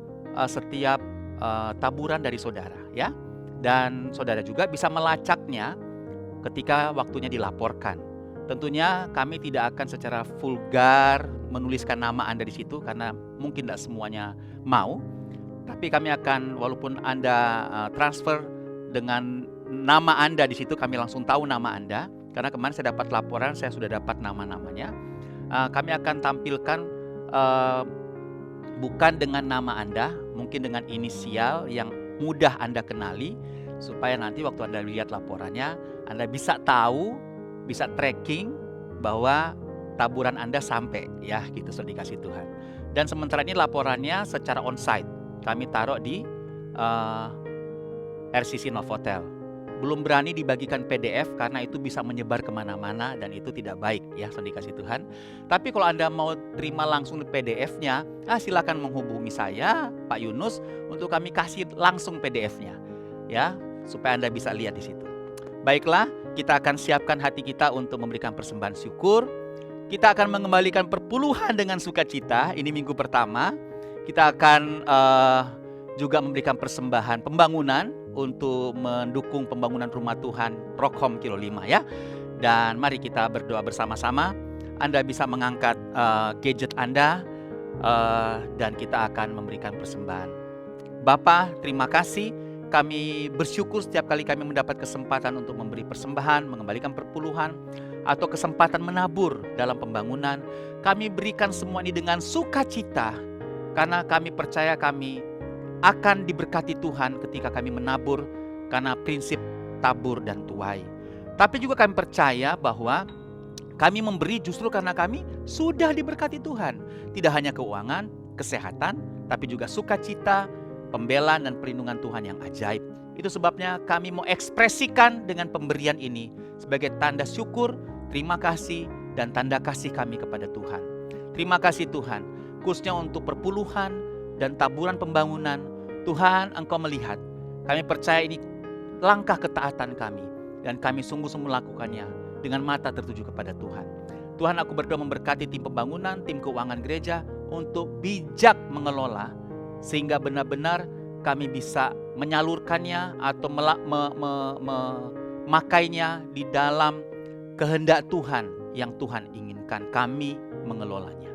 setiap taburan dari saudara ya. Dan saudara juga bisa melacaknya ketika waktunya dilaporkan. Tentunya kami tidak akan secara vulgar menuliskan nama Anda di situ karena mungkin tidak semuanya mau. Tapi kami akan, walaupun Anda transfer dengan nama Anda di situ, kami langsung tahu nama Anda. Karena kemarin saya dapat laporan, saya sudah dapat nama-namanya. Kami akan tampilkan bukan dengan nama Anda, mungkin dengan inisial yang mudah Anda kenali. Supaya nanti waktu Anda lihat laporannya, Anda bisa tahu, bisa tracking bahwa taburan Anda sampai ya gitu, sudah dikasih Tuhan. Dan sementara ini laporannya secara onsite. Kami taruh di RCC Novotel. Belum berani dibagikan PDF karena itu bisa menyebar kemana-mana dan itu tidak baik ya, sudah dikasih Tuhan. Tapi kalau Anda mau terima langsung PDF-nya, silakan menghubungi saya, Pak Yunus, untuk kami kasih langsung PDF-nya ya, supaya Anda bisa lihat di situ. Baiklah, kita akan siapkan hati kita untuk memberikan persembahan syukur. Kita akan mengembalikan perpuluhan dengan sukacita. Ini minggu pertama. Kita akan juga memberikan persembahan pembangunan untuk mendukung pembangunan rumah Tuhan Rock Home Kilo 5 ya. Dan mari kita berdoa bersama-sama. Anda bisa mengangkat gadget Anda dan kita akan memberikan persembahan. Bapa, terima kasih. Kami bersyukur setiap kali kami mendapat kesempatan untuk memberi persembahan, mengembalikan perpuluhan, atau kesempatan menabur dalam pembangunan. Kami berikan semua ini dengan sukacita, karena kami percaya kami akan diberkati Tuhan ketika kami menabur, karena prinsip tabur dan tuai. Tapi juga kami percaya bahwa kami memberi justru karena kami sudah diberkati Tuhan. Tidak hanya keuangan, kesehatan, tapi juga sukacita, pembelaan dan perlindungan Tuhan yang ajaib. Itu sebabnya kami mau ekspresikan dengan pemberian ini sebagai tanda syukur, terima kasih, dan tanda kasih kami kepada Tuhan. Terima kasih Tuhan, khususnya untuk perpuluhan dan taburan pembangunan. Tuhan, Engkau melihat. Kami percaya ini langkah ketaatan kami, dan kami sungguh-sungguh melakukannya dengan mata tertuju kepada Tuhan. Tuhan, aku berdoa memberkati tim pembangunan, tim keuangan gereja untuk bijak mengelola, sehingga benar-benar kami bisa menyalurkannya atau memakainya di dalam kehendak Tuhan yang Tuhan inginkan kami mengelolanya.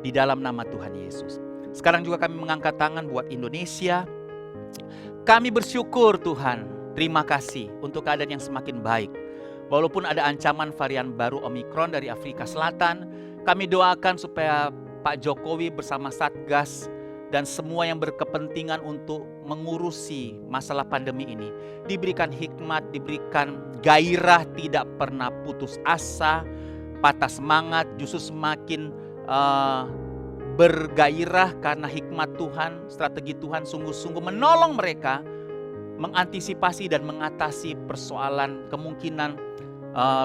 Di dalam nama Tuhan Yesus. Sekarang juga kami mengangkat tangan buat Indonesia. Kami bersyukur Tuhan, terima kasih untuk keadaan yang semakin baik. Walaupun ada ancaman varian baru Omikron dari Afrika Selatan, kami doakan supaya Pak Jokowi bersama Satgas dan semua yang berkepentingan untuk mengurusi masalah pandemi ini diberikan hikmat, diberikan gairah, tidak pernah putus asa, patah semangat, justru semakin bergairah karena hikmat Tuhan, strategi Tuhan sungguh-sungguh menolong mereka mengantisipasi dan mengatasi persoalan kemungkinan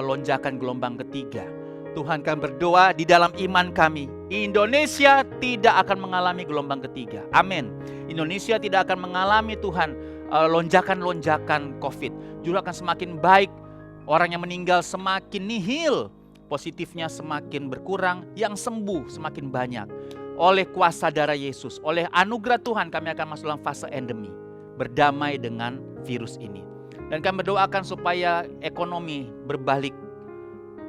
lonjakan gelombang ketiga. Tuhan, kami berdoa di dalam iman kami, Indonesia tidak akan mengalami gelombang ketiga. Amin. Indonesia tidak akan mengalami, Tuhan, lonjakan-lonjakan COVID. Justru akan semakin baik, orang yang meninggal semakin nihil, positifnya semakin berkurang, yang sembuh semakin banyak. Oleh kuasa darah Yesus, oleh anugerah Tuhan, kami akan masuk dalam fase endemi, berdamai dengan virus ini. Dan kami berdoakan supaya ekonomi berbalik,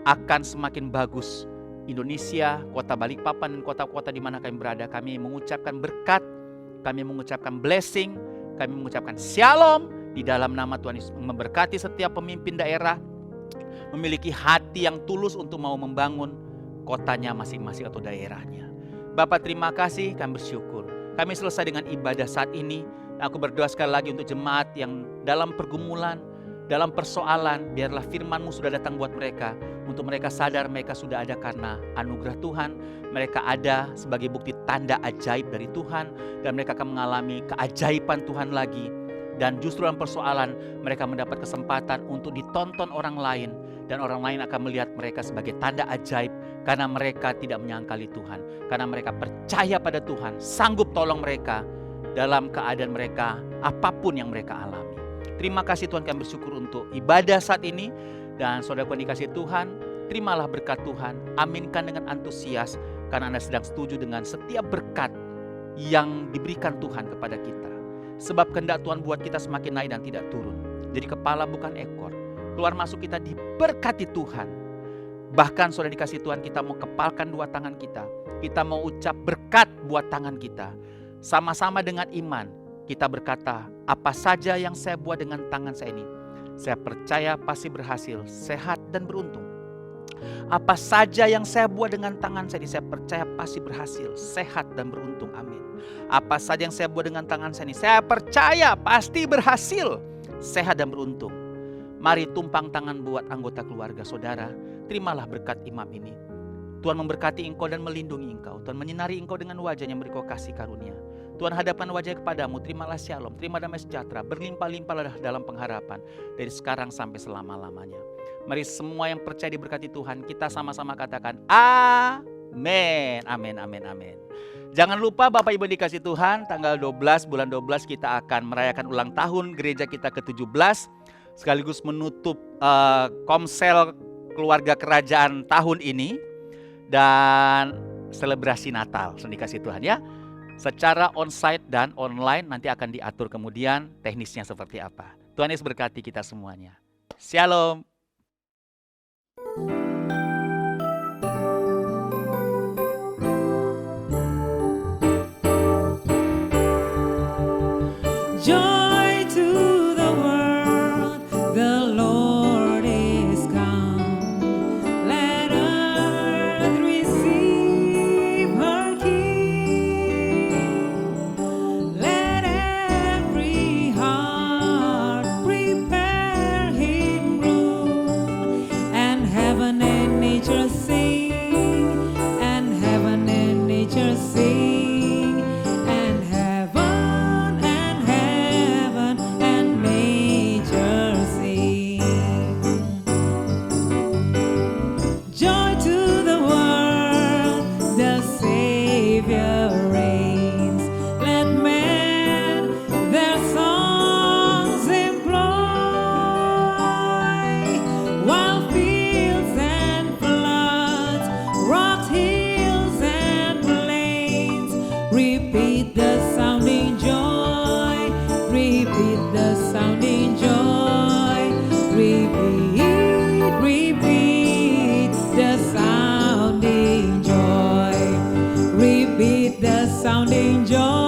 akan semakin bagus. Indonesia, kota Balikpapan dan kota-kota di mana kami berada, kami mengucapkan berkat, kami mengucapkan blessing, kami mengucapkan shalom di dalam nama Tuhan Yesus. Memberkati setiap pemimpin daerah, memiliki hati yang tulus untuk mau membangun kotanya masing-masing atau daerahnya. Bapak, terima kasih, kami bersyukur. Kami selesai dengan ibadah saat ini. Aku berdoa sekali lagi untuk jemaat yang dalam pergumulan, dalam persoalan, biarlah firman-Mu sudah datang buat mereka, untuk mereka sadar mereka sudah ada karena anugerah Tuhan, mereka ada sebagai bukti tanda ajaib dari Tuhan, dan mereka akan mengalami keajaiban Tuhan lagi, dan justru dalam persoalan mereka mendapat kesempatan untuk ditonton orang lain, dan orang lain akan melihat mereka sebagai tanda ajaib, karena mereka tidak menyangkali Tuhan, karena mereka percaya pada Tuhan, sanggup tolong mereka dalam keadaan mereka apapun yang mereka alami. Terima kasih Tuhan, kami bersyukur untuk ibadah saat ini. Dan saudaraku yang dikasihi Tuhan, terimalah berkat Tuhan, aminkan dengan antusias, karena Anda sedang setuju dengan setiap berkat yang diberikan Tuhan kepada kita. Sebab kehendak Tuhan buat kita semakin naik dan tidak turun. Jadi kepala bukan ekor, keluar masuk kita diberkati Tuhan. Bahkan saudara dikasihi Tuhan, kita mau kepalkan dua tangan kita mau ucap berkat buat tangan kita. Sama-sama dengan iman, kita berkata, apa saja yang saya buat dengan tangan saya ini, saya percaya pasti berhasil, sehat dan beruntung. Apa saja yang saya buat dengan tangan saya ini, saya percaya pasti berhasil, sehat dan beruntung. Amin. Apa saja yang saya buat dengan tangan saya ini, saya percaya pasti berhasil, sehat dan beruntung. Mari tumpang tangan buat anggota keluarga saudara. Terimalah berkat imam ini. Tuhan memberkati engkau dan melindungi engkau. Tuhan menyinari engkau dengan wajahnya, memberi kau kasih karunia. Tuhan hadapkan wajah kepadamu, terimalah shalom, terima damai sejahtera, berlimpah-limpahlah dalam pengharapan dari sekarang sampai selama-lamanya. Mari semua yang percaya diberkati Tuhan, kita sama-sama katakan amin, amin, amin, amin. Jangan lupa Bapak Ibu dikasih Tuhan, tanggal 12 bulan 12 kita akan merayakan ulang tahun gereja kita ke-17, sekaligus menutup komsel keluarga kerajaan tahun ini dan selebrasi Natal. Dikasih Tuhan ya. Secara onsite dan online nanti akan diatur kemudian teknisnya seperti apa. Tuhan Yesus berkati kita semuanya. Shalom. Joy to the world, the Lord is come. Let earth receive her King. Let every heart prepare Him room, and heaven and nature sing, and heaven and nature sing. Sounding joy.